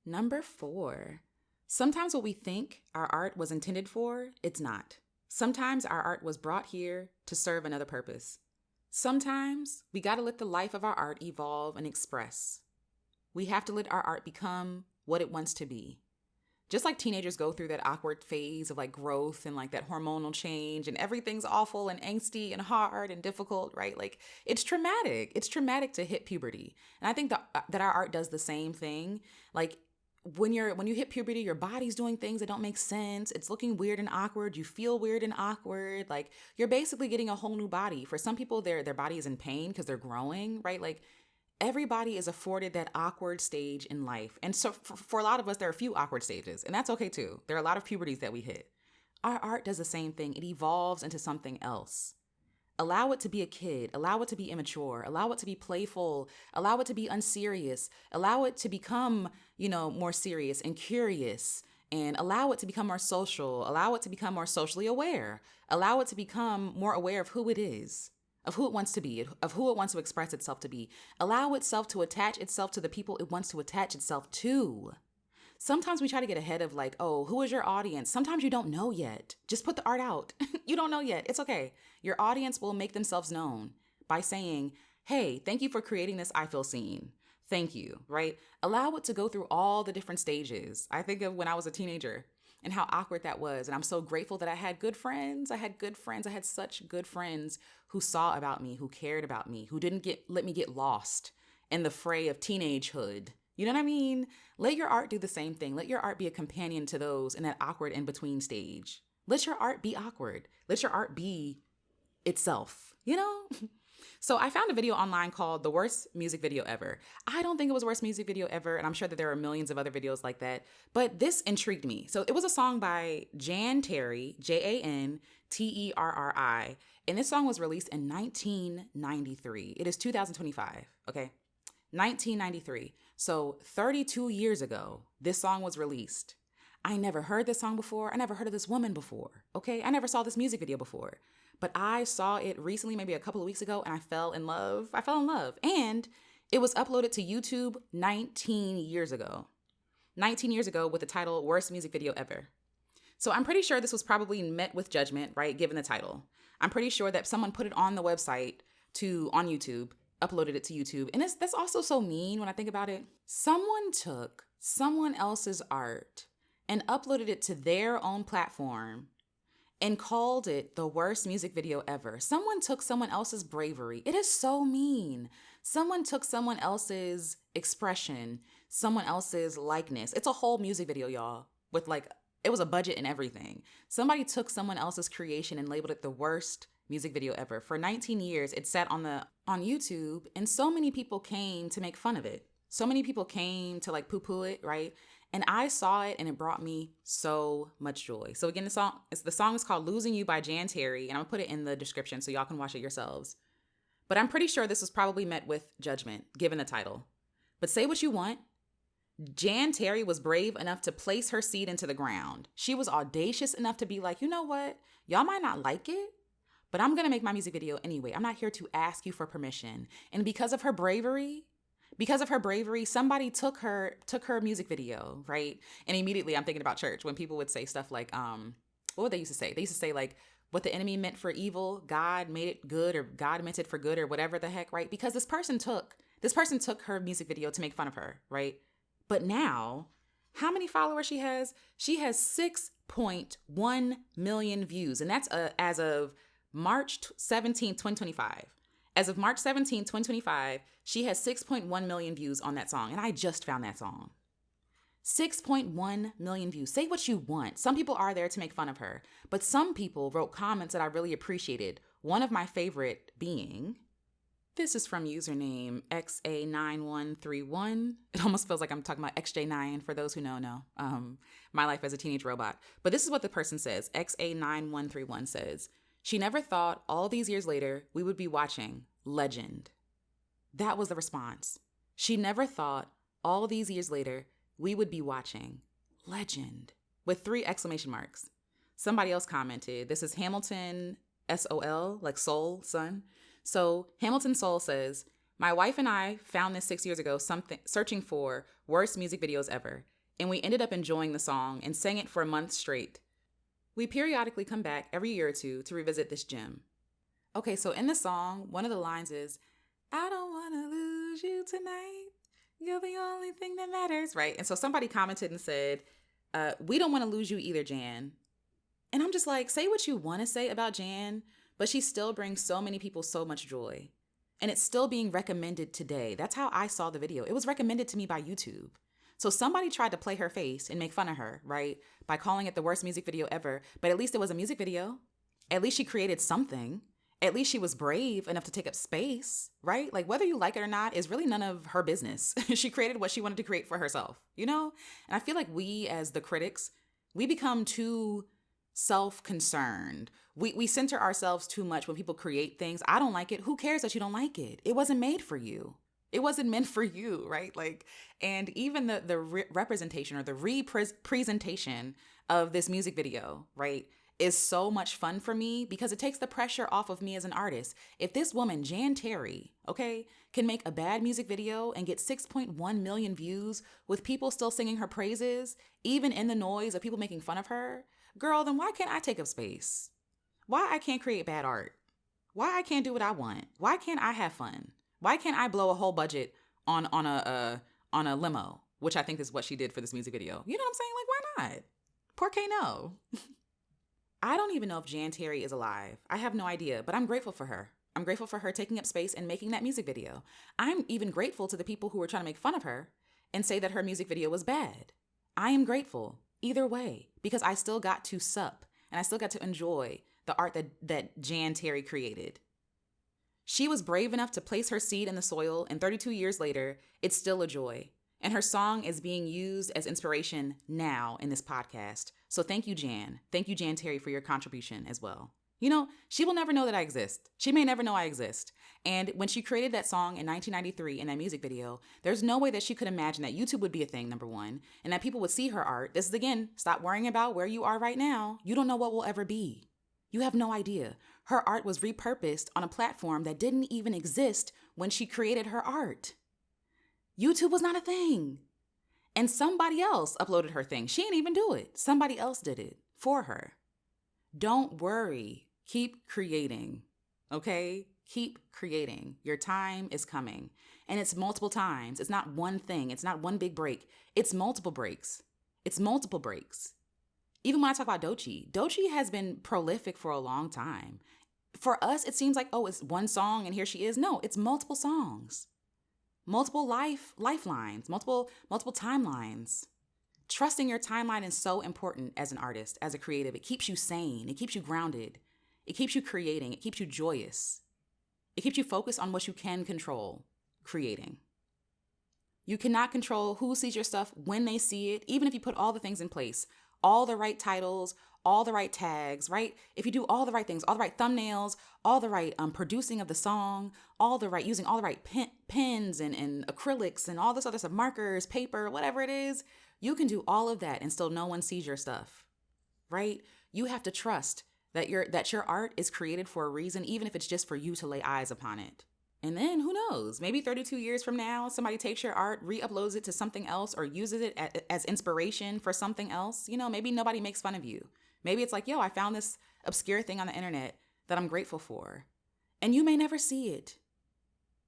Number 4. Sometimes what we think our art was intended for, it's not. Sometimes our art was brought here to serve another purpose. Sometimes we gotta let the life of our art evolve and express. We have to let our art become what it wants to be. Just like teenagers go through that awkward phase of like growth and like that hormonal change and everything's awful and angsty and hard and difficult, right? Like it's traumatic. It's traumatic to hit puberty. And I think that our art does the same thing. Like when you hit puberty, your body's doing things that don't make sense. It's looking weird and awkward. You feel weird and awkward. Like you're basically getting a whole new body. For some people, their body is in pain because they're growing, right? Like everybody is afforded that awkward stage in life. And so for a lot of us, there are a few awkward stages, and that's okay too. There are a lot of puberties that we hit. Our art does the same thing. It evolves into something else. Allow it to be a kid. Allow it to be immature. Allow it to be playful. Allow it to be unserious. Allow it to become, more serious and curious. And allow it to become more social. Allow it to become more socially aware. Allow it to become more aware of who it is, of who it wants to be, of who it wants to express itself to be. Allow itself to attach itself to the people it wants to attach itself to. Sometimes we try to get ahead of like, oh, who is your audience? Sometimes you don't know yet. Just put the art out. You don't know yet. It's okay. Your audience will make themselves known by saying, hey, thank you for creating this. I feel seen. Thank you, right? Allow it to go through all the different stages. I think of when I was a teenager and how awkward that was. And I'm so grateful that I had good friends. I had such good friends who saw about me, who cared about me, who didn't let me get lost in the fray of teenagehood. You know what I mean? Let your art do the same thing. Let your art be a companion to those in that awkward in-between stage. Let your art be awkward. Let your art be itself, So I found a video online called The Worst Music Video Ever. I don't think it was the worst music video ever, and I'm sure that there are millions of other videos like that, but this intrigued me. So it was a song by Terri, Janterri, and this song was released in 1993. It is 2025, okay? 1993. So 32 years ago, this song was released. I never heard this song before. I never heard of this woman before, okay? I never saw this music video before. But I saw it recently, maybe a couple of weeks ago, and I fell in love. And it was uploaded to YouTube 19 years ago. 19 years ago with the title Worst Music Video Ever. So I'm pretty sure this was probably met with judgment, right, given the title. I'm pretty sure that someone put it on the website on YouTube, uploaded it to YouTube. And that's also so mean when I think about it. Someone took someone else's art and uploaded it to their own platform and called it the worst music video ever. Someone took someone else's bravery. It is so mean. Someone took someone else's expression, someone else's likeness. It's a whole music video, y'all, with it was a budget and everything. Somebody took someone else's creation and labeled it the worst music video ever. For 19 years, it sat on YouTube, and so many people came to make fun of it. So many people came to poo-poo it, right? And I saw it and it brought me so much joy. So again, the song is called Losing You by Terri, and I'm gonna put it in the description so y'all can watch it yourselves. But I'm pretty sure this was probably met with judgment, given the title. But say what you want. Terri was brave enough to place her seed into the ground. She was audacious enough to be like, you know what? Y'all might not like it, but I'm gonna make my music video anyway. I'm not here to ask you for permission. And because of her bravery, somebody took her music video, right? And immediately I'm thinking about church when people would say stuff like, what would they used to say? They used to say what the enemy meant for evil, God made it good, or God meant it for good, or whatever the heck, right? Because this person took her music video to make fun of her, right? But now, how many followers she has? She has 6.1 million views. And that's as of March 17, 2025. As of March 17, 2025, she has 6.1 million views on that song. And I just found that song. 6.1 million views. Say what you want. Some people are there to make fun of her. But some people wrote comments that I really appreciated. One of my favorite being, this is from username XA9131. It almost feels like I'm talking about XJ9 for those who know. My life as a teenage robot. But this is what the person says. XA9131 says, she never thought all these years later we would be watching Legend. That was the response. She never thought all these years later we would be watching Legend with 3 exclamation marks. Somebody else commented, this is Hamilton SOL, like soul, son. So Hamilton Soul says, my wife and I found this 6 years ago, searching for worst music videos ever. And we ended up enjoying the song and sang it for a month straight. We periodically come back every year or two to revisit this gem. Okay, so in the song, one of the lines is, I don't want to lose you tonight. You're the only thing that matters, right? And so somebody commented and said, we don't want to lose you either, Jan. And I'm just like, say what you want to say about Jan, but she still brings so many people so much joy. And it's still being recommended today. That's how I saw the video. It was recommended to me by YouTube. So somebody tried to play her face and make fun of her, right? By calling it the worst music video ever. But at least it was a music video. At least she created something. At least she was brave enough to take up space, right? Like whether you like it or not is really none of her business. She created what she wanted to create for herself, you know? And I feel like we as the critics, we become too self-concerned. We center ourselves too much when people create things. I don't like it. Who cares that you don't like it? It wasn't made for you. It wasn't meant for you, right? Like, and even the representation or the presentation of this music video, right, is so much fun for me because it takes the pressure off of me as an artist. If this woman, Jan Terri, okay, can make a bad music video and get 6.1 million views with people still singing her praises, even in the noise of people making fun of her, girl, then why can't I take up space? Why I can't create bad art? Why I can't do what I want? Why can't I have fun? Why can't I blow a whole budget on a limo, which I think is what she did for this music video? You know what I'm saying? Like, why not? Por qué no? I don't even know if Jan Terri is alive. I have no idea, but I'm grateful for her. I'm grateful for her taking up space and making that music video. I'm even grateful to the people who were trying to make fun of her and say that her music video was bad. I am grateful either way because I still got to sup and I still got to enjoy the art that Jan Terri created. She was brave enough to place her seed in the soil, and 32 years later, it's still a joy. And her song is being used as inspiration now in this podcast. So thank you, Jan. Thank you, Jan Terri, for your contribution as well. You know, she will never know that I exist. She may never know I exist. And when she created that song in 1993 in that music video, there's no way that she could imagine that YouTube would be a thing, number one, and that people would see her art. This is, again, stop worrying about where you are right now. You don't know what will ever be. You have no idea. Her art was repurposed on a platform that didn't even exist when she created her art. YouTube was not a thing. And somebody else uploaded her thing. She didn't even do it. Somebody else did it for her. Don't worry. Keep creating, okay? Keep creating. Your time is coming. And it's multiple times. It's not one thing. It's not one big break. It's multiple breaks. It's multiple breaks. Even when I talk about Doechii has been prolific for a long time. For us, it seems like, oh, it's one song and here she is. No, it's multiple songs, multiple lifelines, multiple timelines. Trusting your timeline is so important as an artist, as a creative. It keeps you sane. It keeps you grounded. It keeps you creating. It keeps you joyous. It keeps you focused on what you can control, creating. You cannot control who sees your stuff, when they see it, even if you put all the things in place, all the right titles, all the right tags, right? If you do all the right things, all the right thumbnails, all the right producing of the song, using all the right pens and acrylics and all this other stuff, markers, paper, whatever it is, you can do all of that and still no one sees your stuff, right? You have to trust that your art is created for a reason, even if it's just for you to lay eyes upon it. And then who knows, maybe 32 years from now, somebody takes your art, re-uploads it to something else or uses it as inspiration for something else. You know, maybe nobody makes fun of you. Maybe it's like, yo, I found this obscure thing on the internet that I'm grateful for. And you may never see it.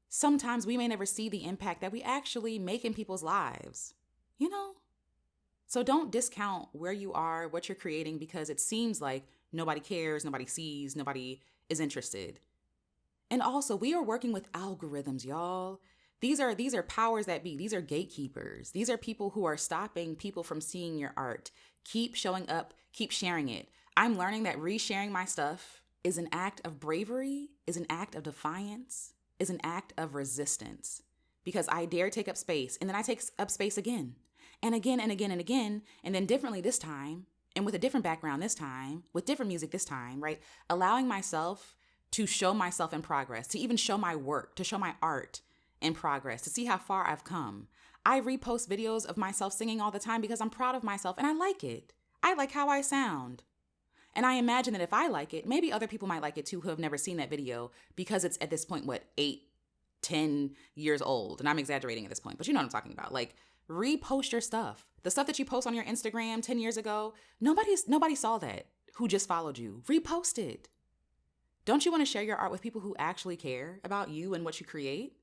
Sometimes we may never see the impact that we actually make in people's lives, you know? So don't discount where you are, what you're creating, because it seems like nobody cares, nobody sees, nobody is interested. And also, we are working with algorithms, y'all. These are powers that be. These are gatekeepers. These are people who are stopping people from seeing your art. Keep showing up, keep sharing it. I'm learning that resharing my stuff is an act of bravery, is an act of defiance, is an act of resistance. Because I dare take up space, and then I take up space again, and again, and again, and again, and then differently this time, and with a different background this time, with different music this time, right? Allowing myself to show myself in progress, to even show my work, to show my art in progress, to see how far I've come. I repost videos of myself singing all the time because I'm proud of myself and I like it. I like how I sound. And I imagine that if I like it, maybe other people might like it too who have never seen that video, because it's at this point, 8-10 years old. And I'm exaggerating at this point, but you know what I'm talking about. Like, repost your stuff. The stuff that you post on your Instagram 10 years ago, nobody saw that who just followed you. Repost it. Don't you want to share your art with people who actually care about you and what you create?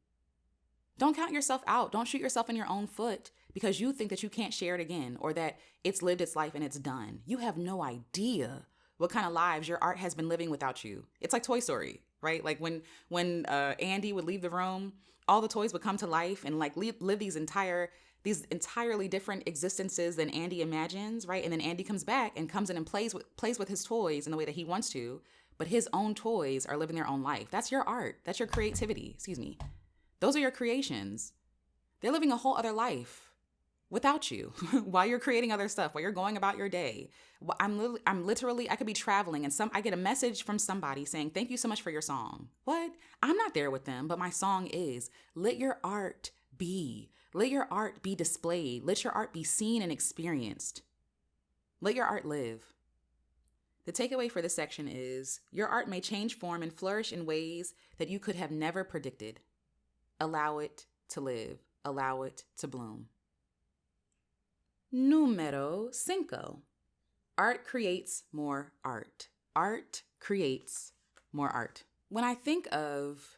Don't count yourself out. Don't shoot yourself in your own foot because you think that you can't share it again, or that it's lived its life and it's done. You have no idea what kind of lives your art has been living without you. It's like Toy Story, right? Like when Andy would leave the room, all the toys would come to life and like live these entirely different existences than Andy imagines, right? And then Andy comes back and comes in and plays with his toys in the way that he wants to, but his own toys are living their own life. That's your art. That's your creativity. Excuse me. Those are your creations. They're living a whole other life without you while you're creating other stuff, while you're going about your day. I'm literally, I could be traveling and I get a message from somebody saying, thank you so much for your song. What? I'm not there with them, but my song is. Let your art be. Let your art be displayed. Let your art be seen and experienced. Let your art live. The takeaway for this section is your art may change form and flourish in ways that you could have never predicted. Allow it to live. Allow it to bloom. Número 5. Art creates more art. Art creates more art. When I think of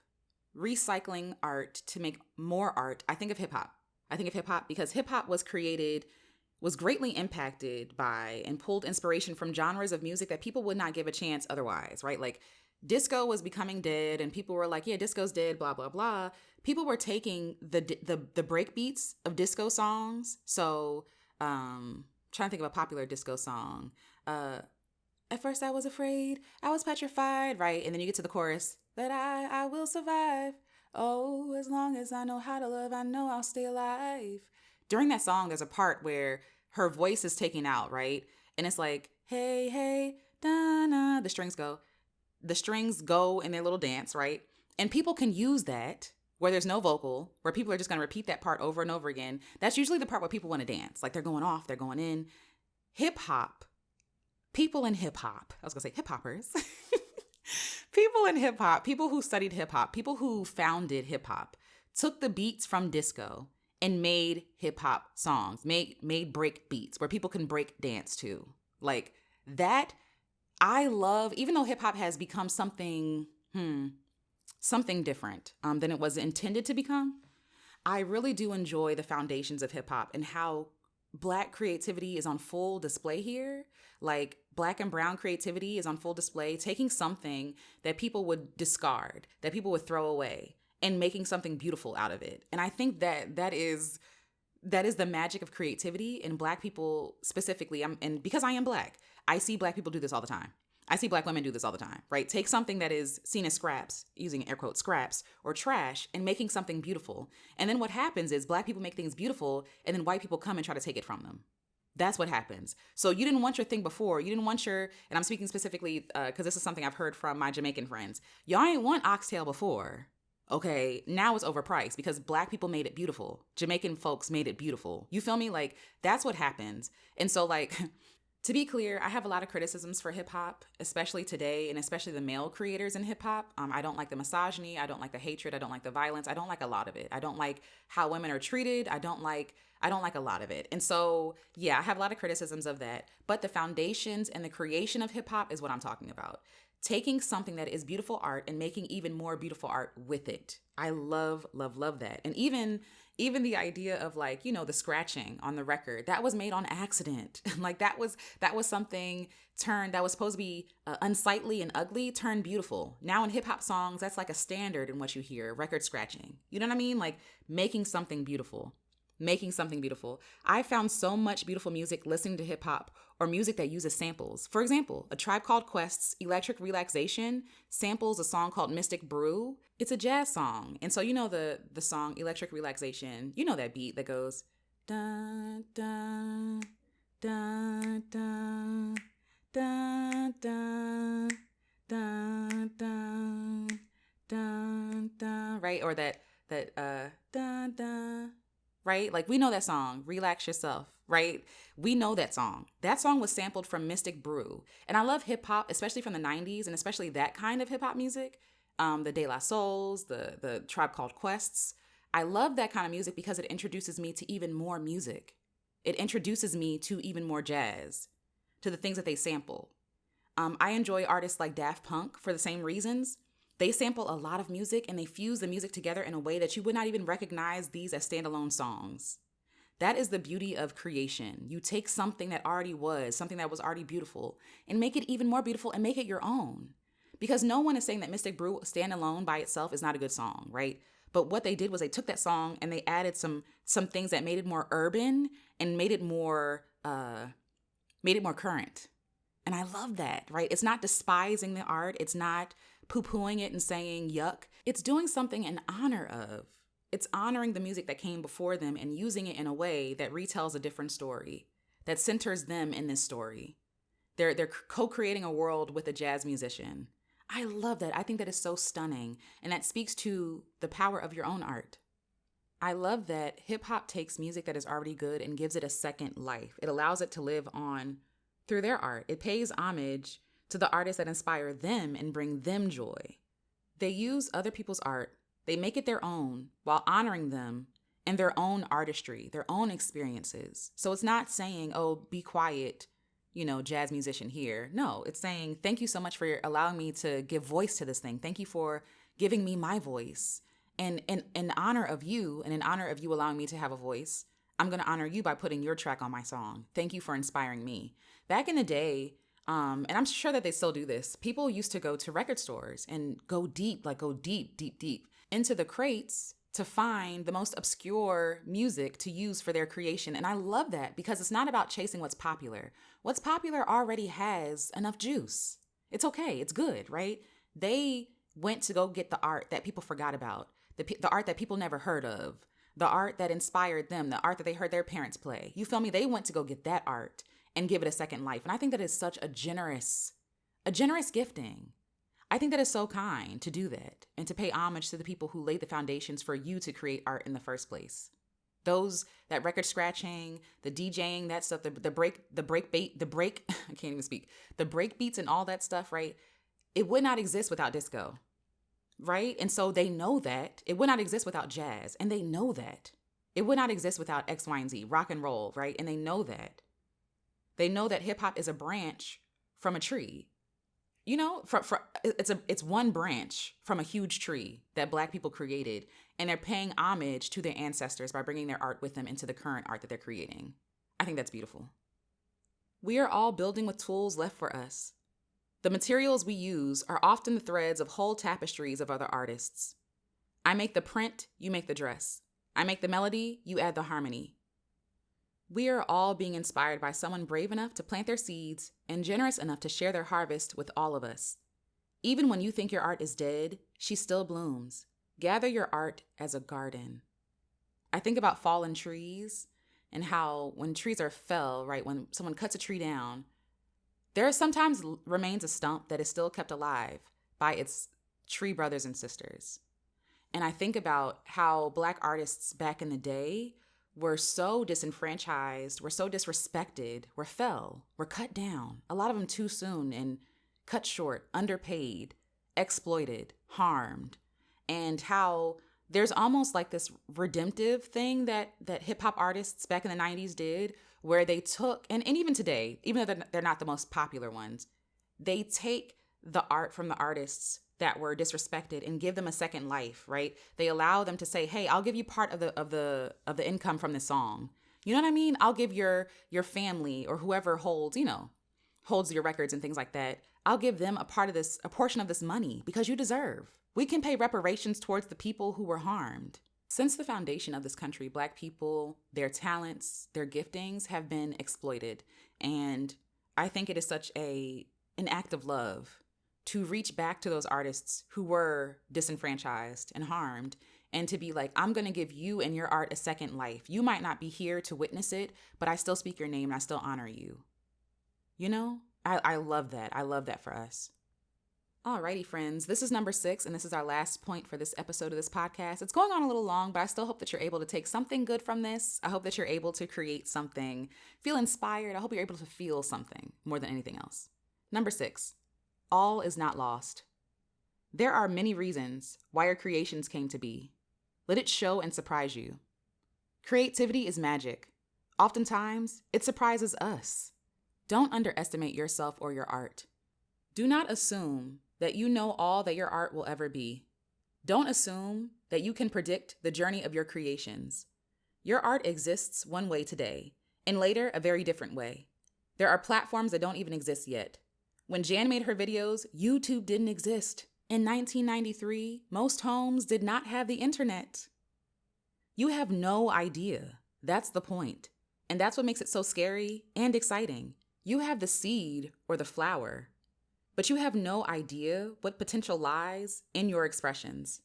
recycling art to make more art, I think of hip hop. I think of hip hop because hip hop was greatly impacted by and pulled inspiration from genres of music that people would not give a chance otherwise, right? Like disco was becoming dead and people were like, yeah, disco's dead, blah, blah, blah. People were taking the break beats of disco songs. So, trying to think of a popular disco song. At first I was afraid, I was petrified, right? And then you get to the chorus, that I will survive. Oh, as long as I know how to love, I know I'll stay alive. During that song, there's a part where her voice is taken out, right? And it's like, hey, hey, da-na. The strings go in their little dance, right? And people can use that where there's no vocal, where people are just going to repeat that part over and over again. That's usually the part where people want to dance. Like they're going off, they're going in. Hip hop, people in hip hop, I was going to say hip hoppers. People in hip hop, people who studied hip hop, people who founded hip hop, took the beats from disco and made hip hop songs, made break beats where people can break dance to. Like that, I love, even though hip hop has become something different than it was intended to become. I really do enjoy the foundations of hip hop and how Black creativity is on full display here. Like Black and brown creativity is on full display, taking something that people would discard, that people would throw away, and making something beautiful out of it. And I think that is the magic of creativity, and Black people specifically. And because I am Black, I see Black people do this all the time. I see Black women do this all the time, right? Take something that is seen as scraps, using air quotes, scraps or trash, and making something beautiful. And then what happens is Black people make things beautiful, and then white people come and try to take it from them. That's what happens. So you didn't want your thing before. You didn't want and I'm speaking specifically because this is something I've heard from my Jamaican friends. Y'all ain't want oxtail before. Okay, now it's overpriced because Black people made it beautiful. Jamaican folks made it beautiful. You feel me? Like, that's what happens. And so, like, to be clear, I have a lot of criticisms for hip hop, especially today, and especially the male creators in hip hop. I don't like the misogyny. I don't like the hatred. I don't like the violence. I don't like a lot of it. I don't like how women are treated. I don't like a lot of it. And so, yeah, I have a lot of criticisms of that. But the foundations and the creation of hip hop is what I'm talking about. Taking something that is beautiful art and making even more beautiful art with it. I love, love, love that. And even the idea of, like, you know, the scratching on the record, that was made on accident. Like that was something that was supposed to be unsightly and ugly turned beautiful. Now in hip hop songs, that's like a standard in what you hear, record scratching. You know what I mean? Like making something beautiful. I found so much beautiful music listening to hip hop or music that uses samples. For example, A Tribe Called Quest's Electric Relaxation samples a song called Mystic Brew. It's a jazz song. And so you know the song Electric Relaxation, you know that beat that goes dun dun dun dun dun dun dun dun dun dun, right? Or that dun dun right? Like we know that song, Relax Yourself, right? We know that song. That song was sampled from Mystic Brew. And I love hip hop, especially from the 90s, and especially that kind of hip hop music. The De La Souls, the Tribe Called Quests. I love that kind of music because it introduces me to even more music. It introduces me to even more jazz, to the things that they sample. I enjoy artists like Daft Punk for the same reasons. They sample a lot of music and they fuse the music together in a way that you would not even recognize these as standalone songs. That is the beauty of creation. You take something that already was, something that was already beautiful, and make it even more beautiful and make it your own. Because no one is saying that Mystic Brew standalone by itself is not a good song, right? But what they did was they took that song and they added some things that made it more urban and made it more current. And I love that, right? It's not despising the art. It's not poo-pooing it and saying yuck. It's doing something in honor of. It's honoring the music that came before them and using it in a way that retells a different story, that centers them in this story. They're co-creating a world with a jazz musician. I love that. I think that is so stunning. And that speaks to the power of your own art. I love that hip hop takes music that is already good and gives it a second life. It allows it to live on through their art. It pays homage to the artists that inspire them and bring them joy. They use other people's art. They make it their own while honoring them and their own artistry, their own experiences. So it's not saying, oh, be quiet, jazz musician here. No, it's saying, thank you so much for allowing me to give voice to this thing. Thank you for giving me my voice. And in honor of you, and in honor of you allowing me to have a voice, I'm going to honor you by putting your track on my song. Thank you for inspiring me. Back in the day, and I'm sure that they still do this, people used to go to record stores and go deep into the crates to find the most obscure music to use for their creation. And I love that because it's not about chasing what's popular. What's popular already has enough juice. It's okay. It's good, right? They went to go get the art that people forgot about, the art that people never heard of, the art that inspired them, the art that they heard their parents play. You feel me? They went to go get that art and give it a second life. And I think that is such a generous gifting. I think that is so kind to do that and to pay homage to the people who laid the foundations for you to create art in the first place. That record scratching, the DJing, that stuff, the break I can't even speak, the break beats and all that stuff, right? It would not exist without disco, right? And so they know that it would not exist without jazz. And they know that it would not exist without X, Y, and Z, rock and roll, right? And they know that. They know that hip hop is a branch from a tree. It's one branch from a huge tree that Black people created, and they're paying homage to their ancestors by bringing their art with them into the current art that they're creating. I think that's beautiful. We are all building with tools left for us. The materials we use are often the threads of whole tapestries of other artists. I make the print, you make the dress. I make the melody, you add the harmony. We are all being inspired by someone brave enough to plant their seeds and generous enough to share their harvest with all of us. Even when you think your art is dead, she still blooms. Gather your art as a garden. I think about fallen trees and how when trees are fell, right, when someone cuts a tree down, there sometimes remains a stump that is still kept alive by its tree brothers and sisters. And I think about how Black artists back in the day were so disenfranchised, were so disrespected, were cut down, a lot of them too soon and cut short, underpaid, exploited, harmed, and how there's almost like this redemptive thing that hip hop artists back in the 90s did, where they took, and even today, even though they're not the most popular ones, they take the art from the artists that were disrespected and give them a second life, right? They allow them to say, hey, I'll give you part of the income from this song. You know what I mean? I'll give your family or whoever holds your records and things like that. I'll give them a portion of this money because you deserve. We can pay reparations towards the people who were harmed. Since the foundation of this country, Black people, their talents, their giftings have been exploited. And I think it is such an act of love to reach back to those artists who were disenfranchised and harmed, and to be like, I'm going to give you and your art a second life. You might not be here to witness it, but I still speak your name and I still honor you. I love that. I love that for us. Alrighty, friends, this is number 6, and this is our last point for this episode of this podcast. It's going on a little long, but I still hope that you're able to take something good from this. I hope that you're able to create something, feel inspired. I hope you're able to feel something more than anything else. Number 6, all is not lost. There are many reasons why your creations came to be. Let it show and surprise you. Creativity is magic. Oftentimes, it surprises us. Don't underestimate yourself or your art. Do not assume that you know all that your art will ever be. Don't assume that you can predict the journey of your creations. Your art exists one way today, and later a very different way. There are platforms that don't even exist yet. When Jan made her videos, YouTube didn't exist. In 1993, most homes did not have the internet. You have no idea. That's the point. And that's what makes it so scary and exciting. You have the seed or the flower, but you have no idea what potential lies in your expressions.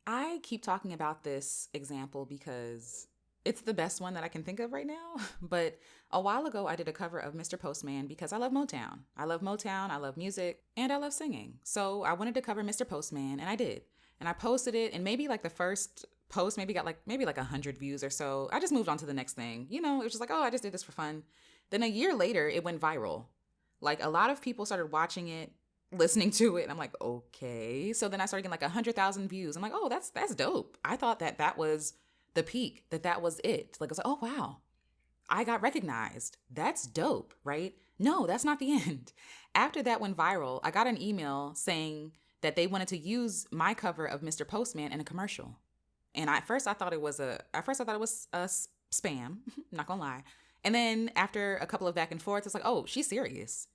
I keep talking about this example because it's the best one that I can think of right now. But a while ago, I did a cover of Mr. Postman because I love Motown. I love Motown, I love music, and I love singing. So I wanted to cover Mr. Postman, and I did. And I posted it, and maybe like the first post maybe got like 100 views or so. I just moved on to the next thing. It was just like, oh, I just did this for fun. Then a year later, it went viral. Like, a lot of people started watching it, listening to it, and I'm like, okay. So then I started getting like 100,000 views. I'm like, oh, that's dope. I thought that was the peak, that was it. Like, I was like, oh, wow, I got recognized. That's dope, right? No, that's not the end. After that went viral, I got an email saying that they wanted to use my cover of Mr. Postman in a commercial. And at first I thought it was a spam, I'm not gonna lie. And then after a couple of back and forths, it's like, oh, she's serious.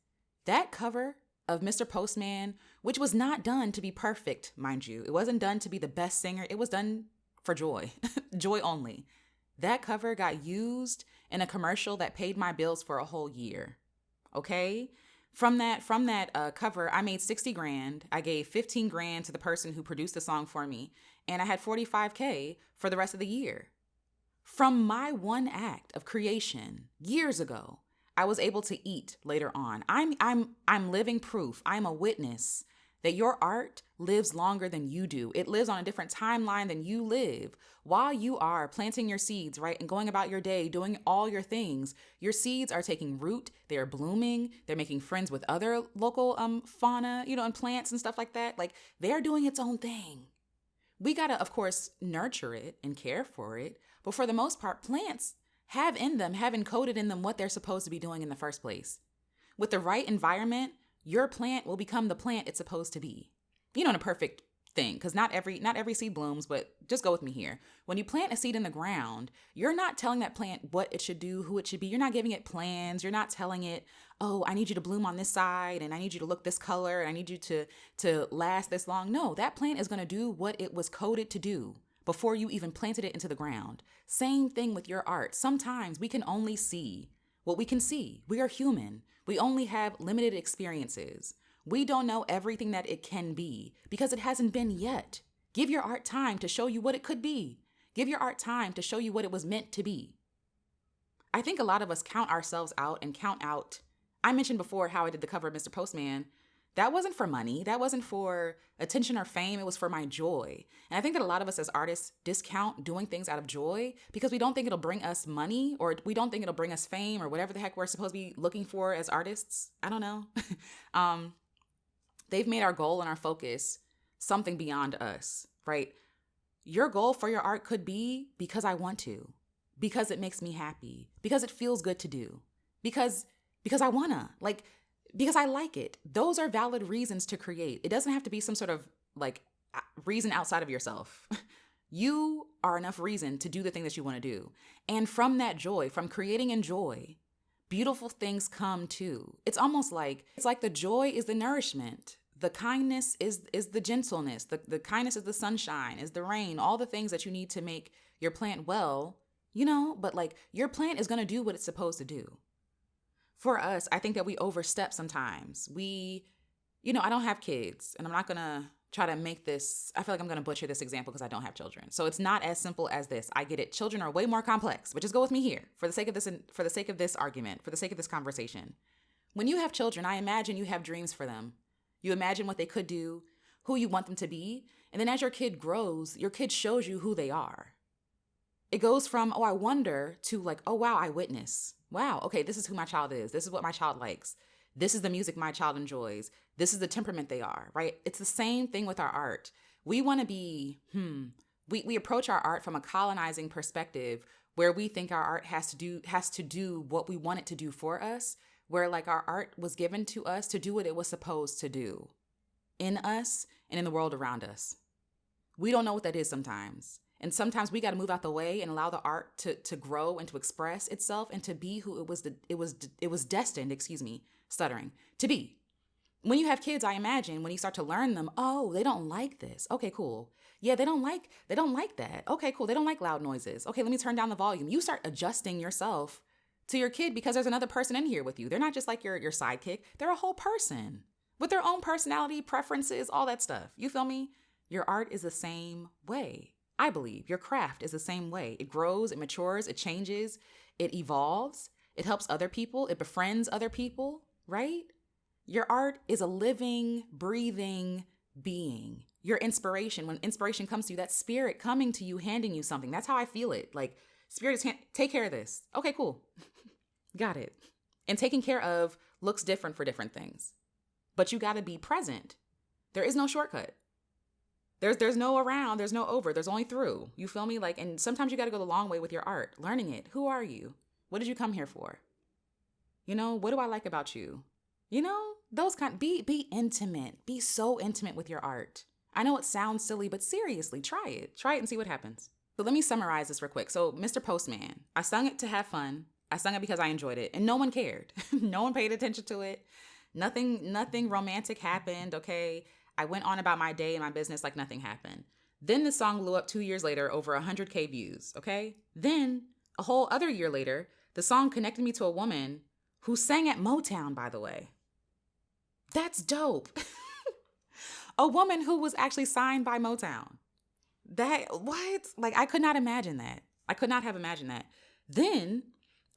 That cover of Mr. Postman, which was not done to be perfect, mind you. It wasn't done to be the best singer. It was done for joy, joy only. That cover got used in a commercial that paid my bills for a whole year. Okay? From that cover, I made 60 grand. I gave 15 grand to the person who produced the song for me. And I had 45K for the rest of the year. From my one act of creation years ago, I was able to eat later on. I'm living proof. I'm a witness that your art lives longer than you do. It lives on a different timeline than you live. While you are planting your seeds, right, and going about your day, doing all your things, your seeds are taking root. They're blooming. They're making friends with other local fauna, and plants and stuff like that. Like, they're doing its own thing. We gotta, of course, nurture it and care for it. But for the most part, plants have encoded in them what they're supposed to be doing in the first place. With the right environment, your plant will become the plant it's supposed to be. In a perfect thing, because not every seed blooms, but just go with me here. When you plant a seed in the ground, you're not telling that plant what it should do, who it should be. You're not giving it plans. You're not telling it, oh, I need you to bloom on this side, and I need you to look this color, and I need you to last this long. No, that plant is going to do what it was coded to do before you even planted it into the ground. Same thing with your art. Sometimes we can only see what we can see. We are human. We only have limited experiences. We don't know everything that it can be because it hasn't been yet. Give your art time to show you what it could be. Give your art time to show you what it was meant to be. I think a lot of us count ourselves out and count out. I mentioned before how I did the cover of Mr. Postman. That wasn't for money. That wasn't for attention or fame. It was for my joy. And I think that a lot of us as artists discount doing things out of joy because we don't think it'll bring us money, or we don't think it'll bring us fame, or whatever the heck we're supposed to be looking for as artists. I don't know. They've made our goal and our focus something beyond us, right? Your goal for your art could be because I want to, because it makes me happy, because it feels good to do, because I wanna, because I like it. Those are valid reasons to create. It doesn't have to be some sort of reason outside of yourself. You are enough reason to do the thing that you want to do. And from that joy, from creating in joy, beautiful things come too. It's almost like, the joy is the nourishment. The kindness is the gentleness. The kindness is the sunshine, is the rain, all the things that you need to make your plant well, but your plant is going to do what it's supposed to do. For us, I think that we overstep sometimes. I don't have kids, and I'm not going to try to make this, I feel like I'm going to butcher this example because I don't have children. So it's not as simple as this. I get it. Children are way more complex, but just go with me here for the sake of this argument, for the sake of this conversation. When you have children, I imagine you have dreams for them. You imagine what they could do, who you want them to be. And then as your kid grows, your kid shows you who they are. It goes from, oh, I wonder, to like, oh, wow, I witness. Wow, okay, this is who my child is. This is what my child likes. This is the music my child enjoys. This is the temperament they are, right? It's the same thing with our art. We want to be, we approach our art from a colonizing perspective where we think our art has to do what we want it to do for us, where like our art was given to us to do what it was supposed to do in us and in the world around us. We don't know what that is sometimes. And sometimes we got to move out the way and allow the art to grow and to express itself and to be who it was destined, stuttering, to be. When you have kids, I imagine when you start to learn them, oh, they don't like this. Okay, cool. Yeah, they don't like that. Okay, cool. They don't like loud noises. Okay, let me turn down the volume. You start adjusting yourself to your kid because there's another person in here with you. They're not just like your sidekick. They're a whole person with their own personality, preferences, all that stuff. You feel me? Your art is the same way. I believe your craft is the same way. It grows, it matures, it changes, it evolves, it helps other people, it befriends other people, right? Your art is a living, breathing being. Your inspiration, when inspiration comes to you, that spirit coming to you, handing you something. That's how I feel it. Like, spirit is, take care of this. Okay, cool. Got it. And taking care of looks different for different things. But you got to be present. There is no shortcut. There's no around, there's no over, there's only through. You feel me? Like, and sometimes you got to go the long way with your art, learning it. Who are you? What did you come here for? You know, what do I like about you? You know, those be intimate. Be so intimate with your art. I know it sounds silly, but seriously, try it and see what happens. So let me summarize this real quick. So Mr. Postman, I sung it to have fun. I sung it because I enjoyed it and no one cared. No one paid attention to it. Nothing romantic happened. Okay. I went on about my day and my business like nothing happened. Then the song blew up 2 years later, over 100K views, okay? Then a whole other year later, the song connected me to a woman who sang at Motown, by the way. That's dope. A woman who was actually signed by Motown. What? Like, I could not imagine that. I could not have imagined that. Then,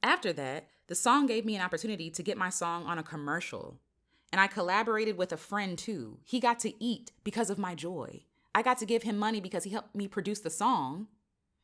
after that, the song gave me an opportunity to get my song on a commercial. And I collaborated with a friend too. He got to eat because of my joy. I got to give him money because he helped me produce the song.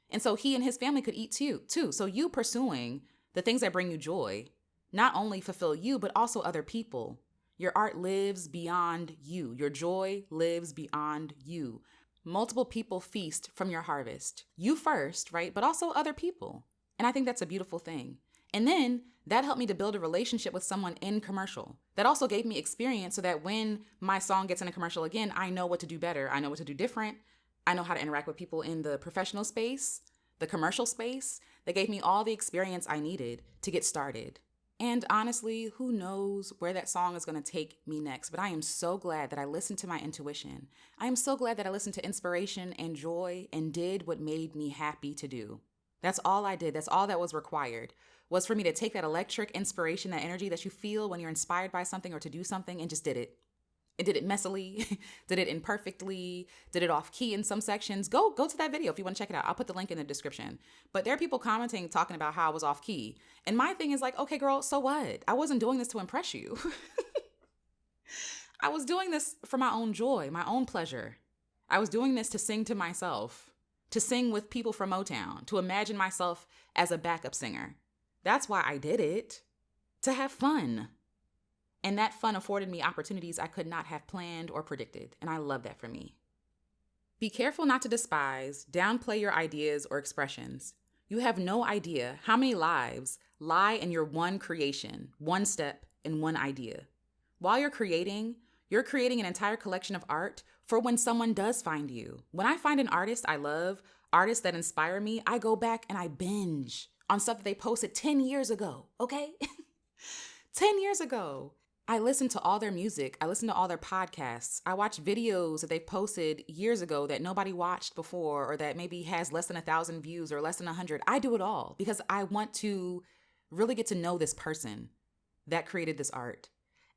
And so he and his family could eat too. So you pursuing the things that bring you joy, not only fulfill you, but also other people. Your art lives beyond you. Your joy lives beyond you. Multiple people feast from your harvest. You first, right? But also other people. And I think that's a beautiful thing. And then that helped me to build a relationship with someone in commercial. That also gave me experience so that when my song gets in a commercial again, I know what to do better. I know what to do different. I know how to interact with people in the professional space, the commercial space. That gave me all the experience I needed to get started. And honestly, who knows where that song is going to take me next. But I am so glad that I listened to my intuition. I am so glad that I listened to inspiration and joy and did what made me happy to do. That's all I did. That's all that was required. Was for me to take that electric inspiration, that energy that you feel when you're inspired by something or to do something, and just did it. It did it messily, did it imperfectly, did it off key in some sections. Go to that video if you want to check it out. I'll put the link in the description. But there are people commenting, talking about how I was off key. And my thing is like, okay, girl, so what? I wasn't doing this to impress you. I was doing this for my own joy, my own pleasure. I was doing this to sing to myself, to sing with people from Motown, to imagine myself as a backup singer. That's why I did it, to have fun. And that fun afforded me opportunities I could not have planned or predicted. And I love that for me. Be careful not to despise, downplay your ideas or expressions. You have no idea how many lives lie in your one creation, one step, and one idea. While you're creating an entire collection of art for when someone does find you. When I find an artist I love, artists that inspire me, I go back and I binge on stuff that they posted 10 years ago, okay? 10 years ago. I listen to all their music. I listen to all their podcasts. I watch videos that they posted years ago that nobody watched before or that maybe has less than 1,000 views or less than 100. I do it all because I want to really get to know this person that created this art.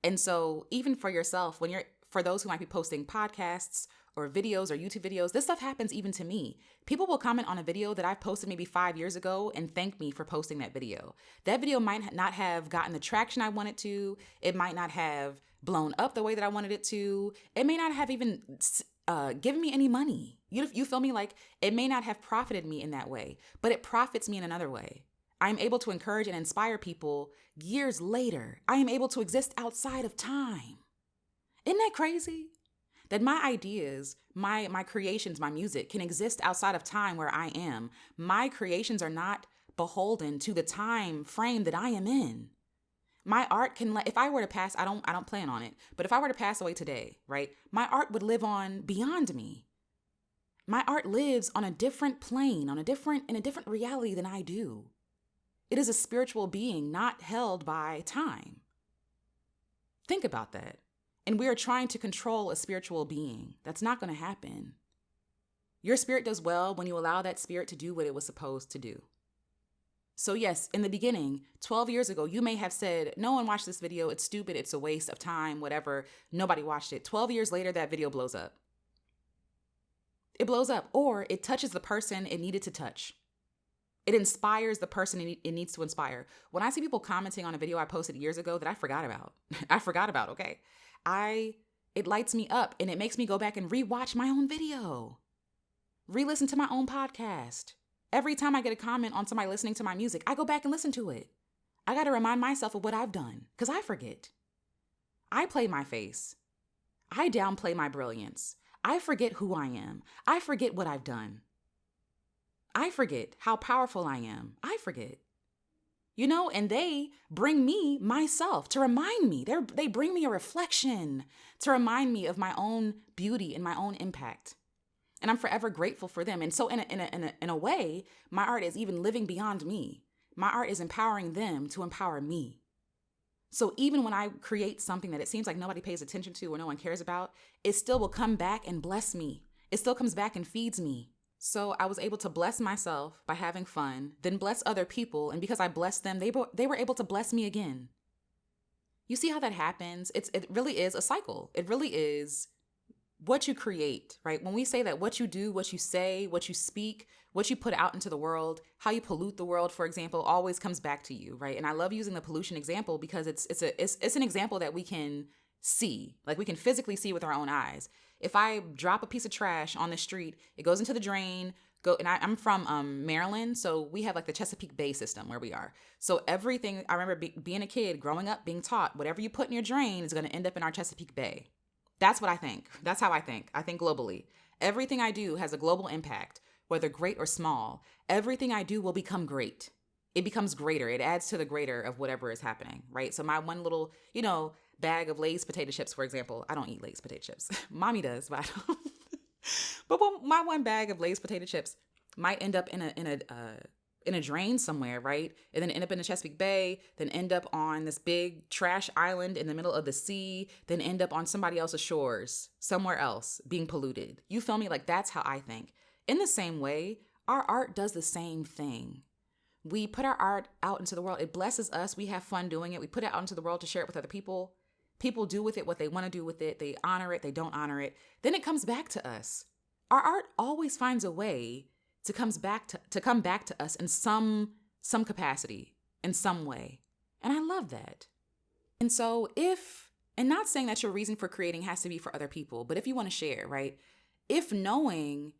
And so even for yourself, for those who might be posting podcasts or videos or YouTube videos, this stuff happens even to me. People will comment on a video that I've posted maybe 5 years ago and thank me for posting that video. That video might not have gotten the traction I wanted to. It might not have blown up the way that I wanted it to. It may not have even given me any money. You feel me? Like, it may not have profited me in that way, but it profits me in another way. I'm able to encourage and inspire people years later. I am able to exist outside of time. Isn't that crazy? That my ideas, my creations, my music can exist outside of time where I am. My creations are not beholden to the time frame that I am in. My art can if I were to pass, I don't plan on it, but if I were to pass away today, right? My art would live on beyond me. My art lives on a different plane, in a different reality than I do. It is a spiritual being not held by time. Think about that. And we are trying to control a spiritual being. That's not going to happen. Your spirit does well when you allow that spirit to do what it was supposed to do. So yes, in the beginning, 12 years ago, you may have said, no one watched this video. It's stupid. It's a waste of time, whatever. Nobody watched it. 12 years later, that video blows up. It blows up, or it touches the person it needed to touch. It inspires the person it needs to inspire. When I see people commenting on a video I posted years ago that I forgot about, okay? It lights me up and it makes me go back and rewatch my own video. Re-listen to my own podcast. Every time I get a comment on somebody listening to my music, I go back and listen to it. I got to remind myself of what I've done because I forget. I play my face. I downplay my brilliance. I forget who I am. I forget what I've done. I forget how powerful I am. I forget. And they bring me myself to remind me. They bring me a reflection to remind me of my own beauty and my own impact. And I'm forever grateful for them. And so in a way, my art is even living beyond me. My art is empowering them to empower me. So even when I create something that it seems like nobody pays attention to or no one cares about, it still will come back and bless me. It still comes back and feeds me. So I was able to bless myself by having fun, then bless other people. And because I blessed them, they were able to bless me again. You see how that happens? It really is a cycle. It really is what you create, right? When we say that what you do, what you say, what you speak, what you put out into the world, how you pollute the world, for example, always comes back to you, right? And I love using the pollution example because it's an example that we can see, like we can physically see with our own eyes. If I drop a piece of trash on the street, it goes into the drain. I'm from Maryland, so we have like the Chesapeake Bay system where we are. So everything, I remember being a kid, growing up, being taught, whatever you put in your drain is going to end up in our Chesapeake Bay. That's what I think. That's how I think. I think globally. Everything I do has a global impact, whether great or small. Everything I do will become great. It becomes greater. It adds to the greater of whatever is happening, right? So my one little, bag of Lay's potato chips, for example. I don't eat Lay's potato chips. Mommy does, but I don't. But my one bag of Lay's potato chips might end up in a drain somewhere, right? And then end up in the Chesapeake Bay, then end up on this big trash island in the middle of the sea, then end up on somebody else's shores, somewhere else, being polluted. You feel me? Like, that's how I think. In the same way, our art does the same thing. We put our art out into the world. It blesses us. We have fun doing it. We put it out into the world to share it with other people. People do with it what they want to do with it. They honor it. They don't honor it. Then it comes back to us. Our art always finds a way to come back to us in some capacity, in some way. And I love that. And so and not saying that your reason for creating has to be for other people, but if you want to share, right? If knowing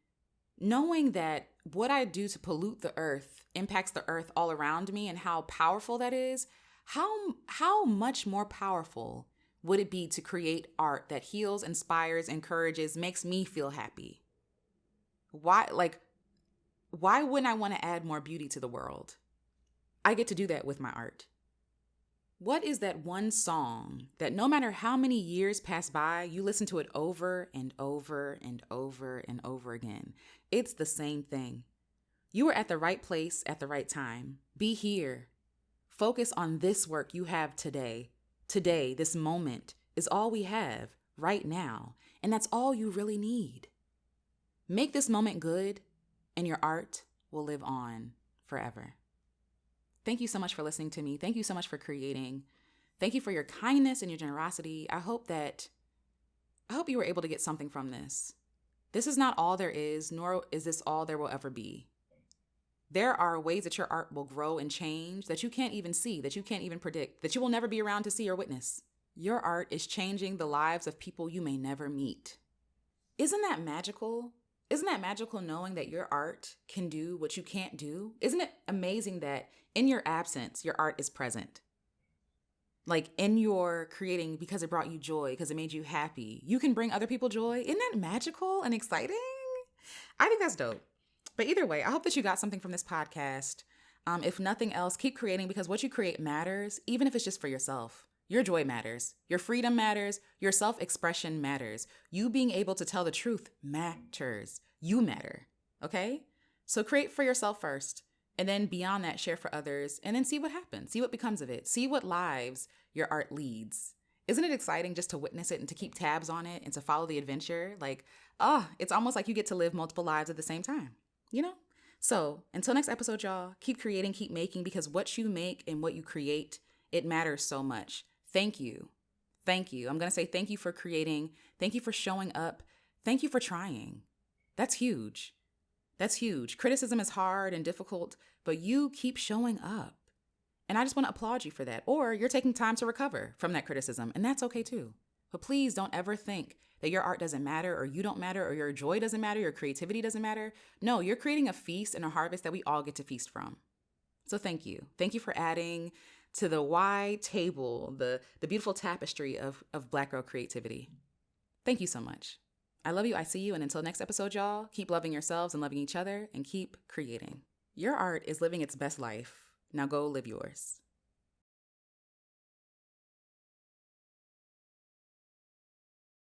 that what I do to pollute the earth impacts the earth all around me and how powerful that is, how much more powerful would it be to create art that heals, inspires, encourages, makes me feel happy? Why wouldn't I want to add more beauty to the world? I get to do that with my art. What is that one song that no matter how many years pass by, you listen to it over and over and over and over again? It's the same thing. You are at the right place at the right time. Be here. Focus on this work you have today. Today, this moment is all we have right now, and that's all you really need. Make this moment good, and your art will live on forever. Thank you so much for listening to me. Thank you so much for creating. Thank you for your kindness and your generosity. I hope you were able to get something from this. This is not all there is, nor is this all there will ever be. There are ways that your art will grow and change that you can't even see, that you can't even predict, that you will never be around to see or witness. Your art is changing the lives of people you may never meet. Isn't that magical? Isn't that magical knowing that your art can do what you can't do? Isn't it amazing that in your absence, your art is present? Like in your creating because it brought you joy, because it made you happy, you can bring other people joy. Isn't that magical and exciting? I think that's dope. But either way, I hope that you got something from this podcast. If nothing else, keep creating because what you create matters, even if it's just for yourself. Your joy matters. Your freedom matters. Your self-expression matters. You being able to tell the truth matters. You matter. Okay? So create for yourself first. And then beyond that, share for others. And then see what happens. See what becomes of it. See what lives your art leads. Isn't it exciting just to witness it and to keep tabs on it and to follow the adventure? Like, it's almost like you get to live multiple lives at the same time. You know? So until next episode, y'all, keep creating, keep making, because what you make and what you create, it matters so much. Thank you. Thank you. I'm going to say thank you for creating. Thank you for showing up. Thank you for trying. That's huge. That's huge. Criticism is hard and difficult, but you keep showing up. And I just want to applaud you for that. Or you're taking time to recover from that criticism, and that's okay too. But please don't ever think that your art doesn't matter or you don't matter or your joy doesn't matter, your creativity doesn't matter. No, you're creating a feast and a harvest that we all get to feast from. So thank you. Thank you for adding to the wide table, the beautiful tapestry of Black girl creativity. Thank you so much. I love you. I see you. And until next episode, y'all, keep loving yourselves and loving each other and keep creating. Your art is living its best life. Now go live yours.